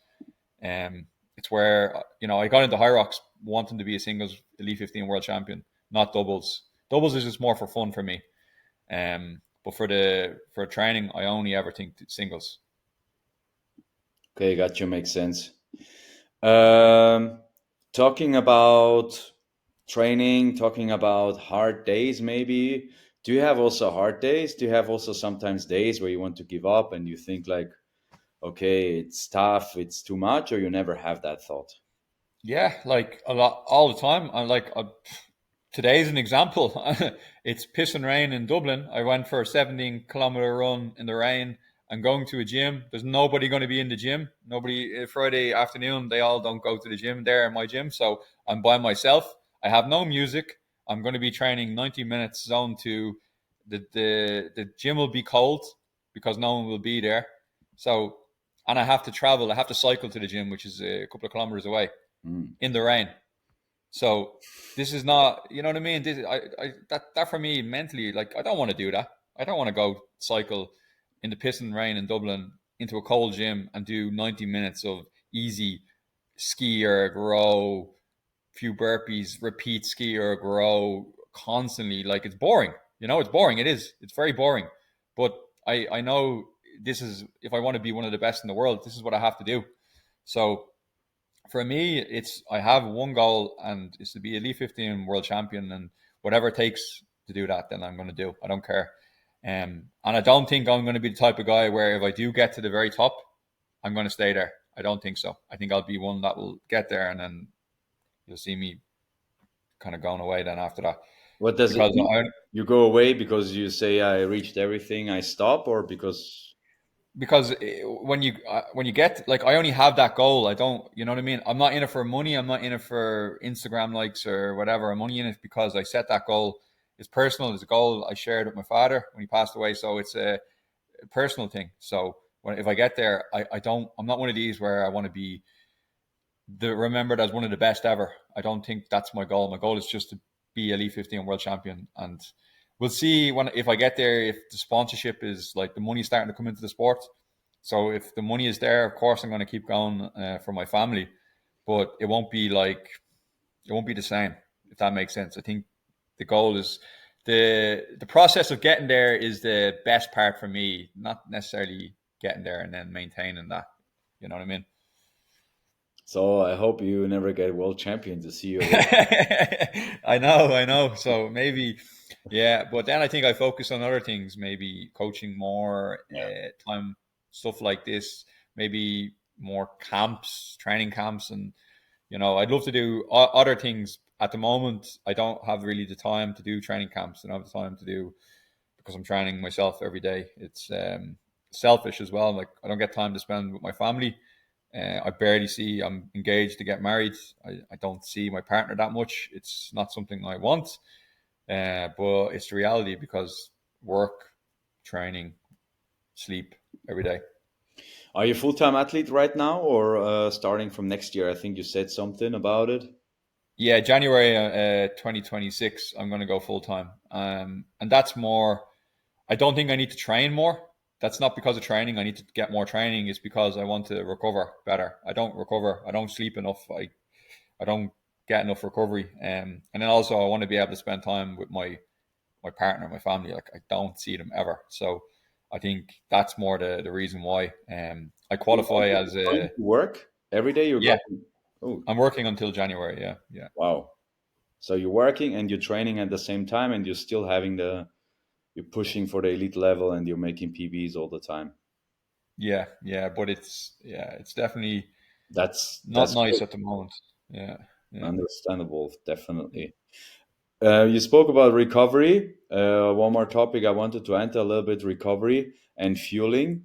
It's where I got into Hyrox wanting to be a singles Elite 15 world champion, not doubles. Doubles is just more for fun for me. But for training, I only ever think singles. Okay, got you. Makes sense. Um, Talking about training, talking about hard days, maybe. Do you have also hard days? Do you have also sometimes days where you want to give up and you think like, okay, it's tough, it's too much, or you never have that thought? Yeah, like a lot all the time. I'm like today's an example. It's piss and rain in Dublin. I went for a 17-kilometer run in the rain. I'm going to a gym. There's nobody going to be in the gym. Nobody Friday afternoon. They all don't go to the gym there in my gym. So I'm by myself. I have no music. I'm going to be training 90 minutes zone two. The gym will be cold because no one will be there. So and I have to travel. I have to cycle to the gym, which is a couple of kilometers away Mm. in the rain. So this is not, you know what I mean? That for me mentally, like I don't want to do that. I don't want to go cycle in the piss and rain in Dublin into a cold gym and do 90 minutes of easy ski erg row, few burpees, repeat ski erg row constantly. Like it's boring. It's boring. It is. It's very boring. But I know this is, if I want to be one of the best in the world, this is what I have to do. So for me, it's I have one goal, and it's to be Elite 15 world champion, and whatever it takes to do that, then I'm going to do. I don't care, and I don't think I'm going to be the type of guy where if I do get to the very top, I'm going to stay there. I don't think so. I think I'll be one that will get there, and then you'll see me kind of going away then after that, What does it because mean? You go away because you say I reached everything, I stop, or because when you get, like, I only have that goal. I don't, you know what I mean? I'm not in it for money. I'm not in it for Instagram likes or whatever. I'm only in it because I set that goal. It's personal. It's a goal I shared with my father when he passed away. So it's a personal thing. So if I get there, I'm not one of these where I want to be remembered as one of the best ever. I don't think that's my goal. My goal is just to be Elite 15 world champion, and we'll see if I get there, if the sponsorship is like the money starting to come into the sport. So if the money is there, of course I'm going to keep going for my family, but it won't be the same, if that makes sense. I think the goal is the process of getting there is the best part for me, not necessarily getting there and then maintaining that. You know what I mean? so I hope you never get world champion to see you again. I know. So maybe, yeah. But then I think I focus on other things, maybe coaching more, Yeah. time, stuff like this, maybe more camps, training camps. And, I'd love to do other things. At the moment, I don't have really the time to do training camps. I don't have the time to do, because I'm training myself every day. It's selfish as well. Like, I don't get time to spend with my family. I barely see. I'm engaged to get married. I don't see my partner that much. It's not something I want, but it's the reality because work, training, sleep every day. Are you a full time athlete right now, or starting from next year? I think you said something about it. Yeah, January 2026, I'm going to go full time. And that's more. I don't think I need to train more. That's not because of training. I need to get more training. It's because I want to recover better. I don't recover. I don't sleep enough. I don't get enough recovery. And then also I want to be able to spend time with my partner, my family. Like, I don't see them ever. So I think that's more the reason why. I You're qualify as going a to work every day. You're yeah. going. Oh, I'm working until January. Yeah, yeah, wow. So you're working and you're training at the same time, and you're still having you're pushing for the elite level, and you're making PBs all the time. yeah. But it's definitely not That's nice great. at the moment. Yeah, yeah. Understandable, definitely. You spoke about recovery. One more topic I wanted to enter a little bit: recovery and fueling.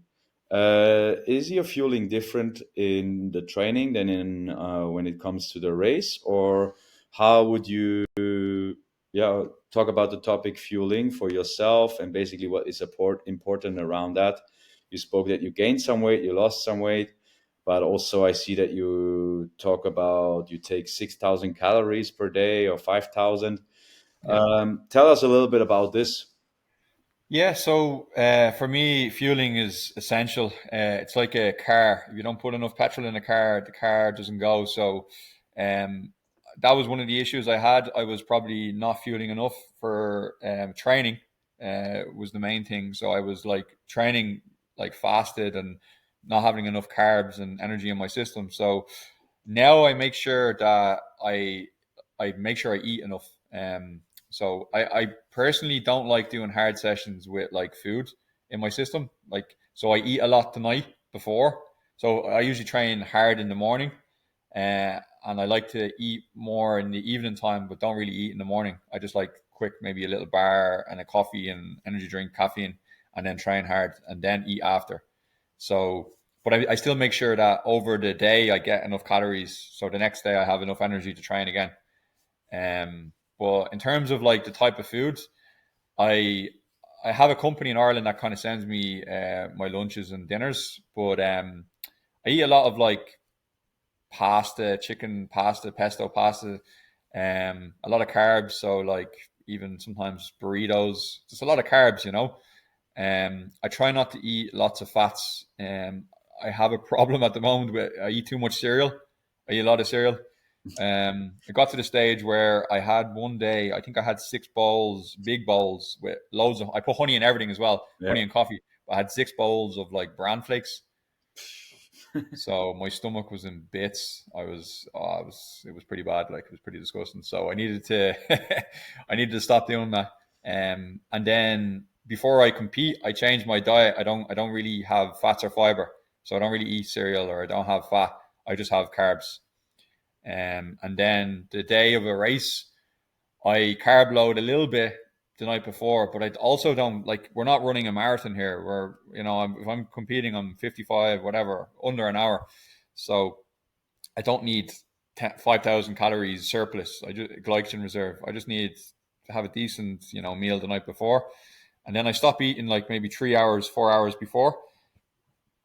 Is your fueling different in the training than in when it comes to the race, or how would you, yeah, talk about the topic fueling for yourself and basically what is important around that? You spoke that you gained some weight, you lost some weight, but also I see that you talk about you take 6,000 calories per day or 5,000. Yeah. Tell us a little bit about this. Yeah, so for me, fueling is essential. It's like a car. If you don't put enough petrol in a car, the car doesn't go. So um, that was one of the issues I had. I was probably not fueling enough for training. Was the main thing. So I was like training like fasted and not having enough carbs and energy in my system. So now I make sure that I make sure I eat enough. So I personally don't like doing hard sessions with like food in my system. Like so I eat a lot the night before. So I usually train hard in the morning, and I like to eat more in the evening time, but don't really eat in the morning. I just like quick, maybe a little bar and a coffee and energy drink, caffeine, and then train hard and then eat after. So, but I still make sure that over the day I get enough calories, so the next day I have enough energy to train again. But in terms of like the type of foods, I I have a company in Ireland that kind of sends me my lunches and dinners, but I eat a lot of like pasta, chicken pasta, pesto pasta, a lot of carbs. So like even sometimes burritos, just a lot of carbs, you know. I try not to eat lots of fats. I have a problem at the moment with I eat too much cereal. I eat a lot of cereal. It got to the stage where I had one day, I think I had 6 bowls, big bowls with loads of. I put honey in everything as well, Yeah. honey and coffee. I had 6 bowls of like bran flakes, so my stomach was in bits. It was pretty bad. Like it was pretty disgusting. So I needed to, I needed to stop doing that. And then before I compete, I changed my diet. I don't really have fats or fiber. So I don't really eat cereal or I don't have fat. I just have carbs. And then the day of a race, I carb load a little bit the night before, but I also don't like. We're not running a marathon here. We're if I'm competing, I'm 55, whatever, under an hour, so I don't need 5,000 calories surplus. I just glycogen reserve. I just need to have a decent meal the night before, and then I stop eating like maybe 3 hours, 4 hours before.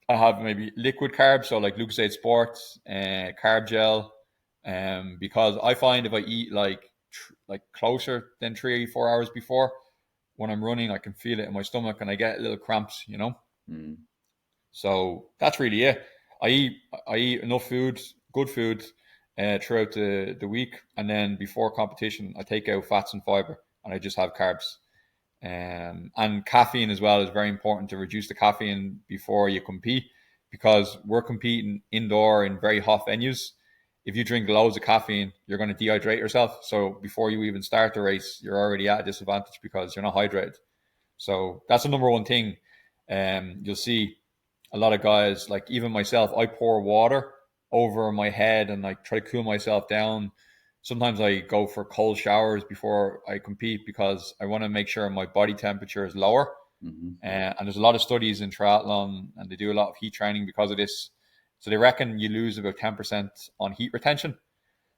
I have maybe liquid carbs, so like Lucozade Sports, carb gel, because I find if I eat like closer than 3 or 4 hours before, when I'm running, I can feel it in my stomach and I get little cramps, you know. Mm. So that's really it. I eat I eat enough food, good food, throughout the week, and then before competition, I take out fats and fiber, and I just have carbs. And caffeine as well is very important to reduce the caffeine before you compete because we're competing indoor in very hot venues. If you drink loads of caffeine, you're going to dehydrate yourself. So before you even start the race, you're already at a disadvantage because you're not hydrated. So that's the number one thing. You'll see a lot of guys, like even myself, I pour water over my head and like try to cool myself down. Sometimes I go for cold showers before I compete because I want to make sure my body temperature is lower. Hmm. And there's a lot of studies in triathlon, and they do a lot of heat training because of this. So they reckon you lose about 10% on heat retention.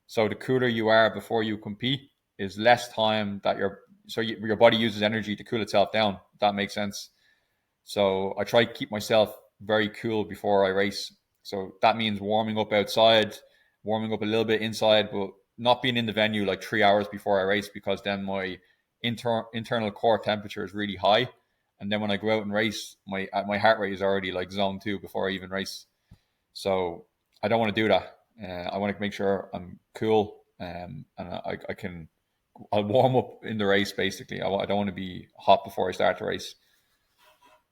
So the cooler you are before you compete is less time that your body uses energy to cool itself down. If that makes sense. So I try to keep myself very cool before I race. So that means warming up outside, warming up a little bit inside, but not being in the venue like 3 hours before I race because then my internal core temperature is really high. And then when I go out and race, my heart rate is already like zone two before I even race. So I don't want to do that. I want to make sure I'm cool, and I'll warm up in the race basically. I don't want to be hot before I start the race.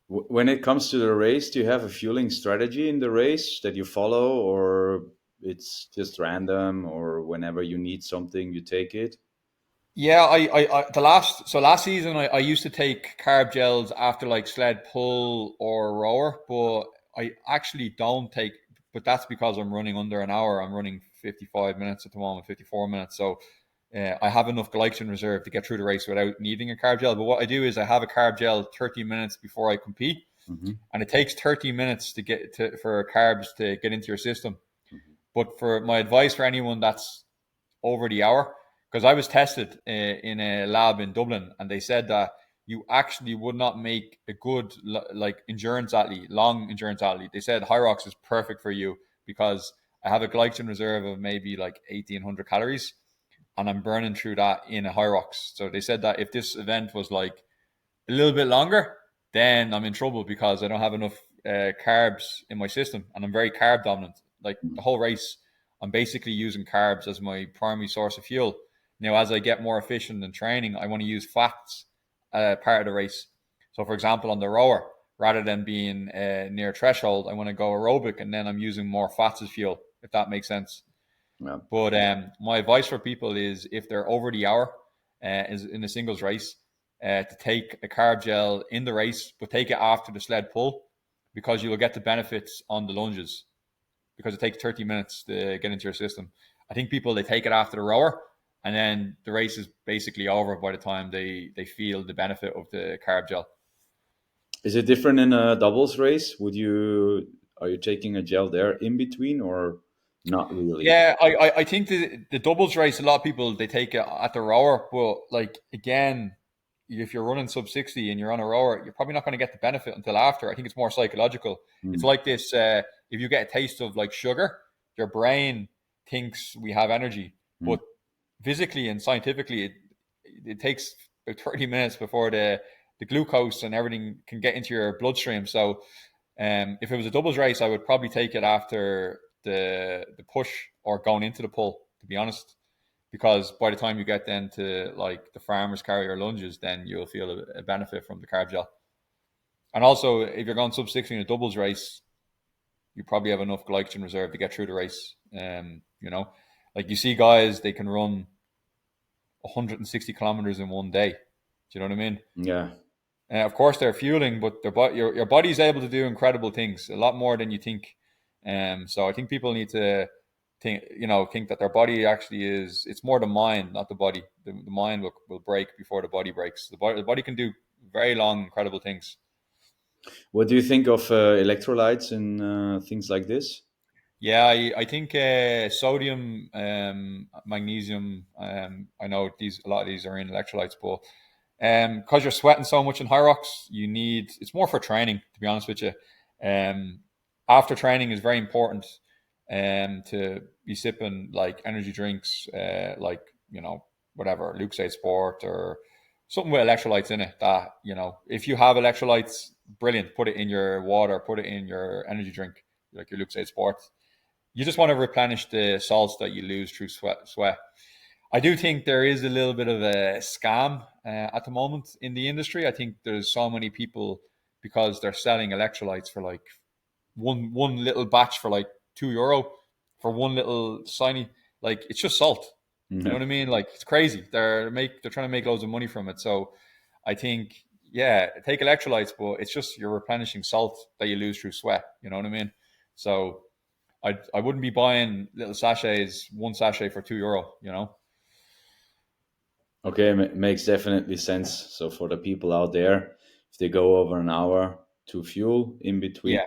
When it comes to the race, do you have a fueling strategy in the race that you follow, or it's just random, or whenever you need something, you take it? Yeah, last season I used to take carb gels after like sled pull or rower, but I actually don't take. But that's because I'm running under an hour. I'm running 55 minutes at the moment, 54 minutes. So I have enough glycogen reserve to get through the race without needing a carb gel. But what I do is I have a carb gel 30 minutes before I compete, Mm-hmm. and it takes 30 minutes to get to for carbs to get into your system. Mm-hmm. But for my advice for anyone that's over the hour, because I was tested in a lab in Dublin, and they said that you actually would not make a good like endurance athlete, long endurance athlete. They said Hyrox is perfect for you because I have a glycogen reserve of maybe like 1,800 calories, and I'm burning through that in a Hyrox. So they said that if this event was like a little bit longer, then I'm in trouble because I don't have enough carbs in my system, and I'm very carb dominant. Like the whole race, I'm basically using carbs as my primary source of fuel. Now, as I get more efficient in training, I want to use fats part of the race. So, for example, on the rower, rather than being near threshold, I want to go aerobic, and then I'm using more fats as fuel, if that makes sense. Yeah. But my advice for people is if they're over the hour is in a singles race, to take a carb gel in the race, but take it after the sled pull because you will get the benefits on the lunges because it takes 30 minutes to get into your system. I think people, they take it after the rower and then the race is basically over by the time they feel the benefit of the carb gel. Is it different in a doubles race? Are you taking a gel there in between or not really? Yeah, I think the doubles race, a lot of people, they take it at the rower, but like again, if you're running sub 60 and you're on a rower, you're probably not going to get the benefit until after. I think it's more psychological. It's Mm. like this: if you get a taste of like sugar, your brain thinks we have energy, Mm. but physically and scientifically, it takes about 30 minutes before the glucose and everything can get into your bloodstream. So if it was a doubles race, I would probably take it after the push or going into the pull, to be honest, because by the time you get then to like the farmers carry or lunges, then you'll feel a benefit from the carb gel. And also, if you're going sub 60 in a doubles race, you probably have enough glycogen reserve to get through the race. Like you see guys, they can run 160 kilometers in one day. Do you know what I mean? Yeah. Of course, they're fueling, but your body's able to do incredible things, a lot more than you think. So I think people need to think that their body actually is. It's more the mind, not the body. The mind will break before the body breaks. The body can do very long, incredible things. What do you think of electrolytes and things like this? Yeah, I think sodium, magnesium. I know a lot of these are in electrolytes, but because you're sweating so much in Hyrox, you need. It's more for training, to be honest with you. Um, After training is very important. To be sipping like energy drinks, like whatever Lucozade Sport or something with electrolytes in it. That if you have electrolytes, brilliant. Put it in your water. Put it in your energy drink, like your Lucozade Sport. You just want to replenish the salts that you lose through sweat. I do think there is a little bit of a scam at the moment in the industry. I think there's so many people because they're selling electrolytes for like one little batch for like €2 for one little tiny, like it's just salt. You know Yeah. what I mean? Like it's crazy. They're trying to make loads of money from it. So I think take electrolytes, but it's just you're replenishing salt that you lose through sweat. You know what I mean? So I wouldn't be buying little sachets, one sachet for €2. Okay, makes definitely sense. So for the people out there, if they go over an hour to fuel in between Yeah,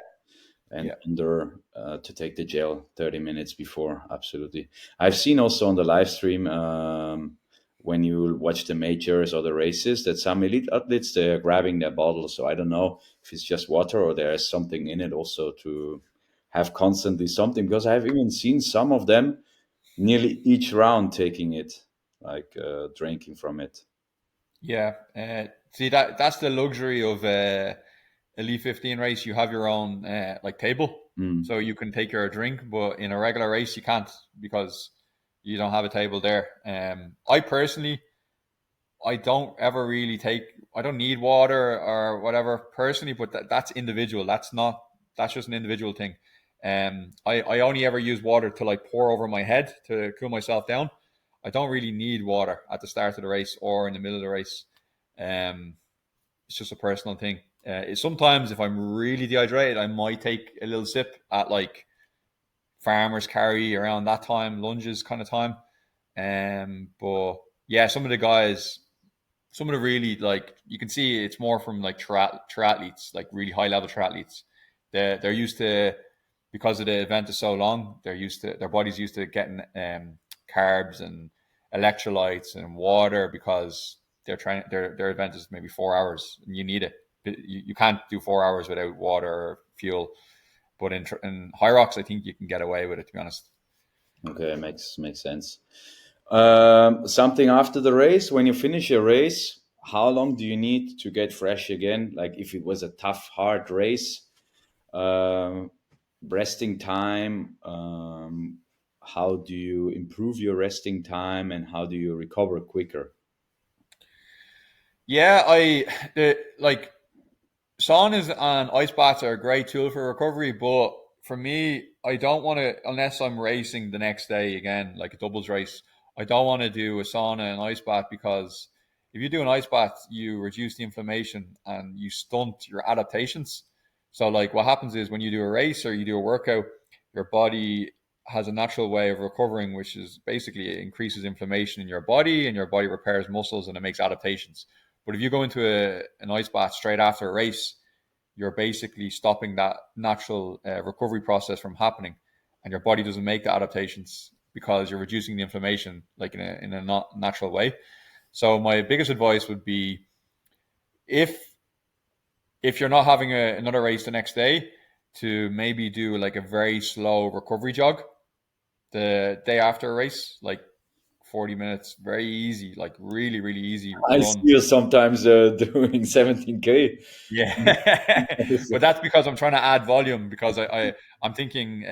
and yeah, under to take the gel 30 minutes before, absolutely. I've seen also on the live stream when you watch the majors or the races that some elite athletes they're grabbing their bottle. So I don't know if it's just water or there's something in it also to have constantly something because I've even seen some of them nearly each round taking it, like drinking from it. yeah. See that's the luxury of Elite 15 race. You have your own like table, Mm. so you can take your drink. But in a regular race, you can't because you don't have a table there. I personally, I don't ever really take. I don't need water or whatever personally, but that's individual. That's not. That's just an individual thing. I only ever use water to like pour over my head to cool myself down. I don't really need water at the start of the race or in the middle of the race. Um, it's just a personal thing. Sometimes if I'm really dehydrated, I might take a little sip at like farmers carry around that time, lunges kind of time. But yeah, some of the guys, some of the really like you can see it's more from like triathletes, like really high level triathletes. They're used to, because of the event is so long. They're used to, their body's used to getting carbs and electrolytes and water, because they're trying their event is maybe 4 hours and you need it. You can't do 4 hours without water or fuel. But in Hyrox, I think you can get away with it, to be honest. Okay, makes sense. Something after the race, when you finish a race, how long do you need to get fresh again? Like if it was a tough, hard race, um, resting time. How do you improve your resting time, and how do you recover quicker? Yeah, like saunas and ice baths are a great tool for recovery, but for me, I don't want to, unless I'm racing the next day again, like a doubles race, I don't want to do a sauna and ice bath, because if you do an ice bath, you reduce the inflammation and you stunt your adaptations. So, like, what happens is when you do a race or you do a workout, your body has a natural way of recovering, which is basically it increases inflammation in your body, and your body repairs muscles and it makes adaptations. But if you go into an ice bath straight after a race, you're basically stopping that natural recovery process from happening, and your body doesn't make the adaptations because you're reducing the inflammation like in a not natural way. So my biggest advice would be, if you're not having another race the next day, to maybe do like a very slow recovery jog the day after a race, like 40 minutes, very easy, like really, really easy I see run. you sometimes doing 17K. Yeah, but that's because I'm trying to add volume, because I'm thinking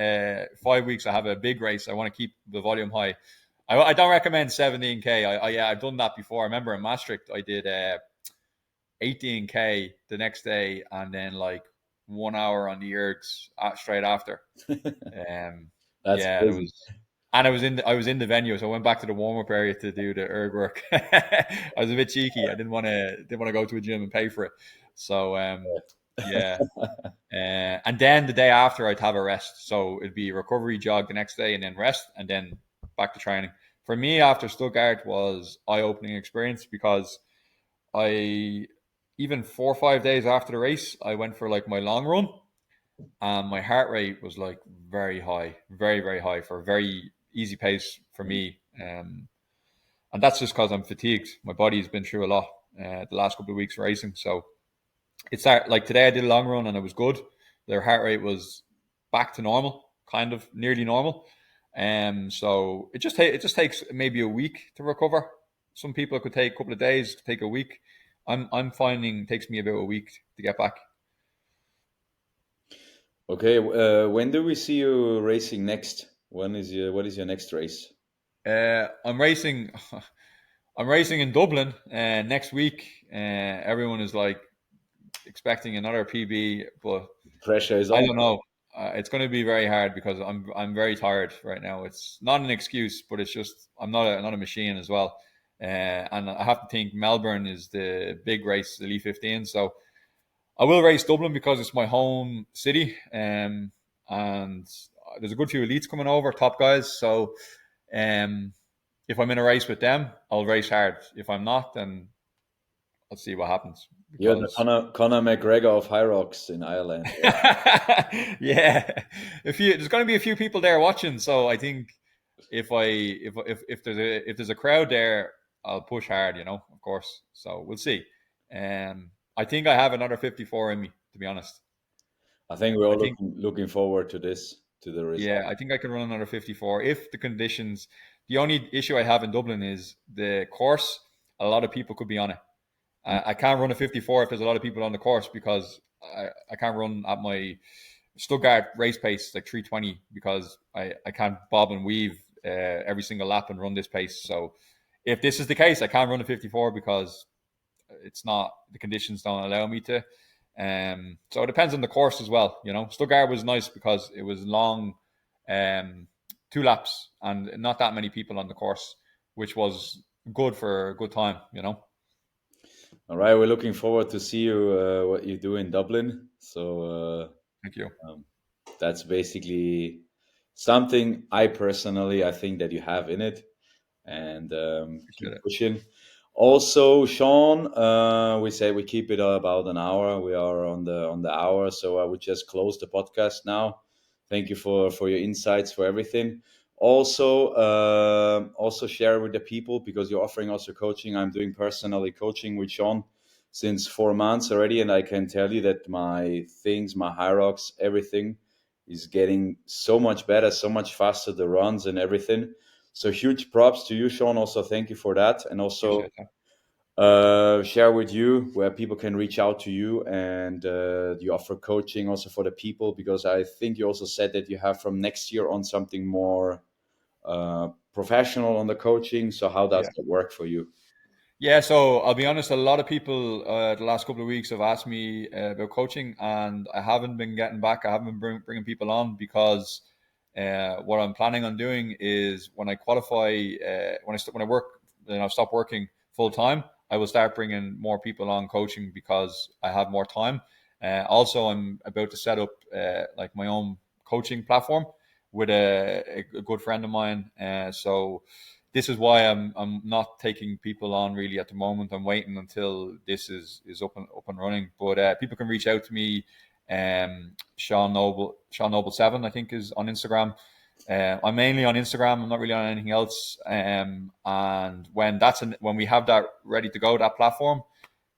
5 weeks I have a big race. I want to keep the volume high. I don't recommend 17K. Yeah, I've done that before. I remember in Maastricht I did 18K the next day, and then like 1 hour on the ergs straight after. Um, That's yeah, and it crazy. was, and I was in the venue, so I went back to the warm up area to do the erg work. I was a bit cheeky. I didn't want to go to a gym and pay for it. So yeah, and then the day after I'd have a rest. So it'd be recovery jog the next day, and then rest, and then back to training. For me, after Stuttgart was eye opening experience, because I, even 4 or 5 days after the race, I went for like my long run, and my heart rate was like very high, very very high for a very easy pace for me. And that's just because I'm fatigued. My body's been through a lot the last couple of weeks racing. So it's like today I did a long run and it was good. Their heart rate was back to normal, kind of nearly normal. So it just takes maybe a week to recover. Some people it could take a couple of days, could take a week. I'm finding it takes me about a week to get back. Okay, when do we see you racing next? What is your next race? I'm racing. I'm racing in Dublin next week. Everyone is like expecting another PB, but Pressure is I on. don't know. It's going to be very hard because I'm very tired right now. It's not an excuse, but it's just I'm not a machine as well. And I have to think Melbourne is the big race, the Elite 15. So I will race Dublin because it's my home city. And there's a good few elites coming over, top guys. So um, if I'm in a race with them, I'll race hard. If I'm not, then I'll see what happens. You're the Because Conor McGregor of Hyrox in Ireland. yeah, there's going to be a few people there watching, so I think if there's a crowd there, I'll push hard, of course. So we'll see. I think I have another 54 in me, to be honest. I think we're I all think looking forward to this, to the Yeah, result. I think I can run another 54 if the conditions. The only issue I have in Dublin is the course. A lot of people could be on it. I can't run a 54 if there's a lot of people on the course, because I can't run at my Stuttgart race pace, like 320, because I can't bob and weave every single lap and run this pace. So if this is the case, I can't run a 54 because it's not, the conditions don't allow me to. So it depends on the course as well. Stuttgart was nice because it was long, um, 2 laps, and not that many people on the course, which was good for a good time. All right, we're looking forward to see you what you do in Dublin. So Thank you. that's basically something I personally I think that you have in it, and Appreciate keep it. pushing. Also, Sean, we say we keep it about an hour. We are on the hour, so I would just close the podcast now. Thank you for your insights, for everything. Also share with the people, because you're offering also coaching. I'm doing personally coaching with Sean since 4 months already, and I can tell you that my things, my Hyrox, everything is getting so much better, so much faster, the runs and everything. So huge props to you, Sean. Also, thank you for that, and also Appreciate that. share with you where people can reach out to you, and you offer coaching also for the people, because I think you also said that you have from next year on something more professional on the coaching. So how does Yeah. that work for you? Yeah, so I'll be honest, a lot of people the last couple of weeks have asked me about coaching, and I haven't been getting back. I haven't been bringing people on because what I'm planning on doing is when I qualify, when I work, stop working full time, I will start bringing more people on coaching because I have more time. Also, I'm about to set up like my own coaching platform with a good friend of mine. So this is why I'm not taking people on really at the moment. I'm waiting until this is up and running. But people can reach out to me. Sean Noble 7, I think, is on Instagram. I'm mainly on Instagram. I'm not really on anything else. And when we have that ready to go, that platform,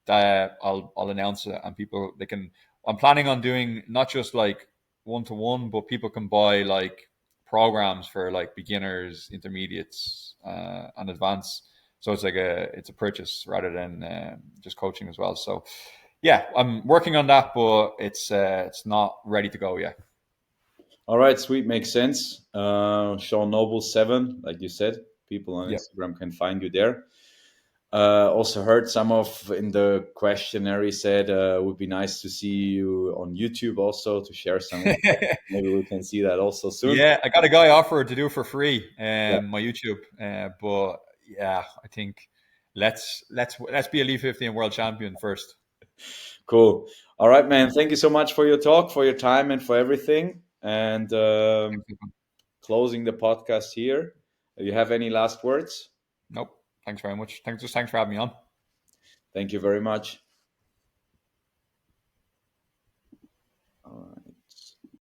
that I'll announce it, and people they can. I'm planning on doing not just like one to one, but people can buy like programs for like beginners, intermediates, and advanced. So it's a purchase rather than just coaching as well. So yeah, I'm working on that, but it's not ready to go yet. All right, sweet, makes sense. Sean Noble 7, like you said, people on Yeah. Instagram can find you there. Also heard some of in the questionnaire said would be nice to see you on YouTube also to share some insights. Maybe we can see that also soon. Yeah, I got a guy offered to do it for free, Yeah, my YouTube. But yeah, I think let's be Elite 15 world champion first. cool. All right, man. Thank you so much for your talk, for your time, and for everything. And closing the podcast here. Do you have any last words? Nope. Thanks very much. Thanks for having me on. Thank you very much.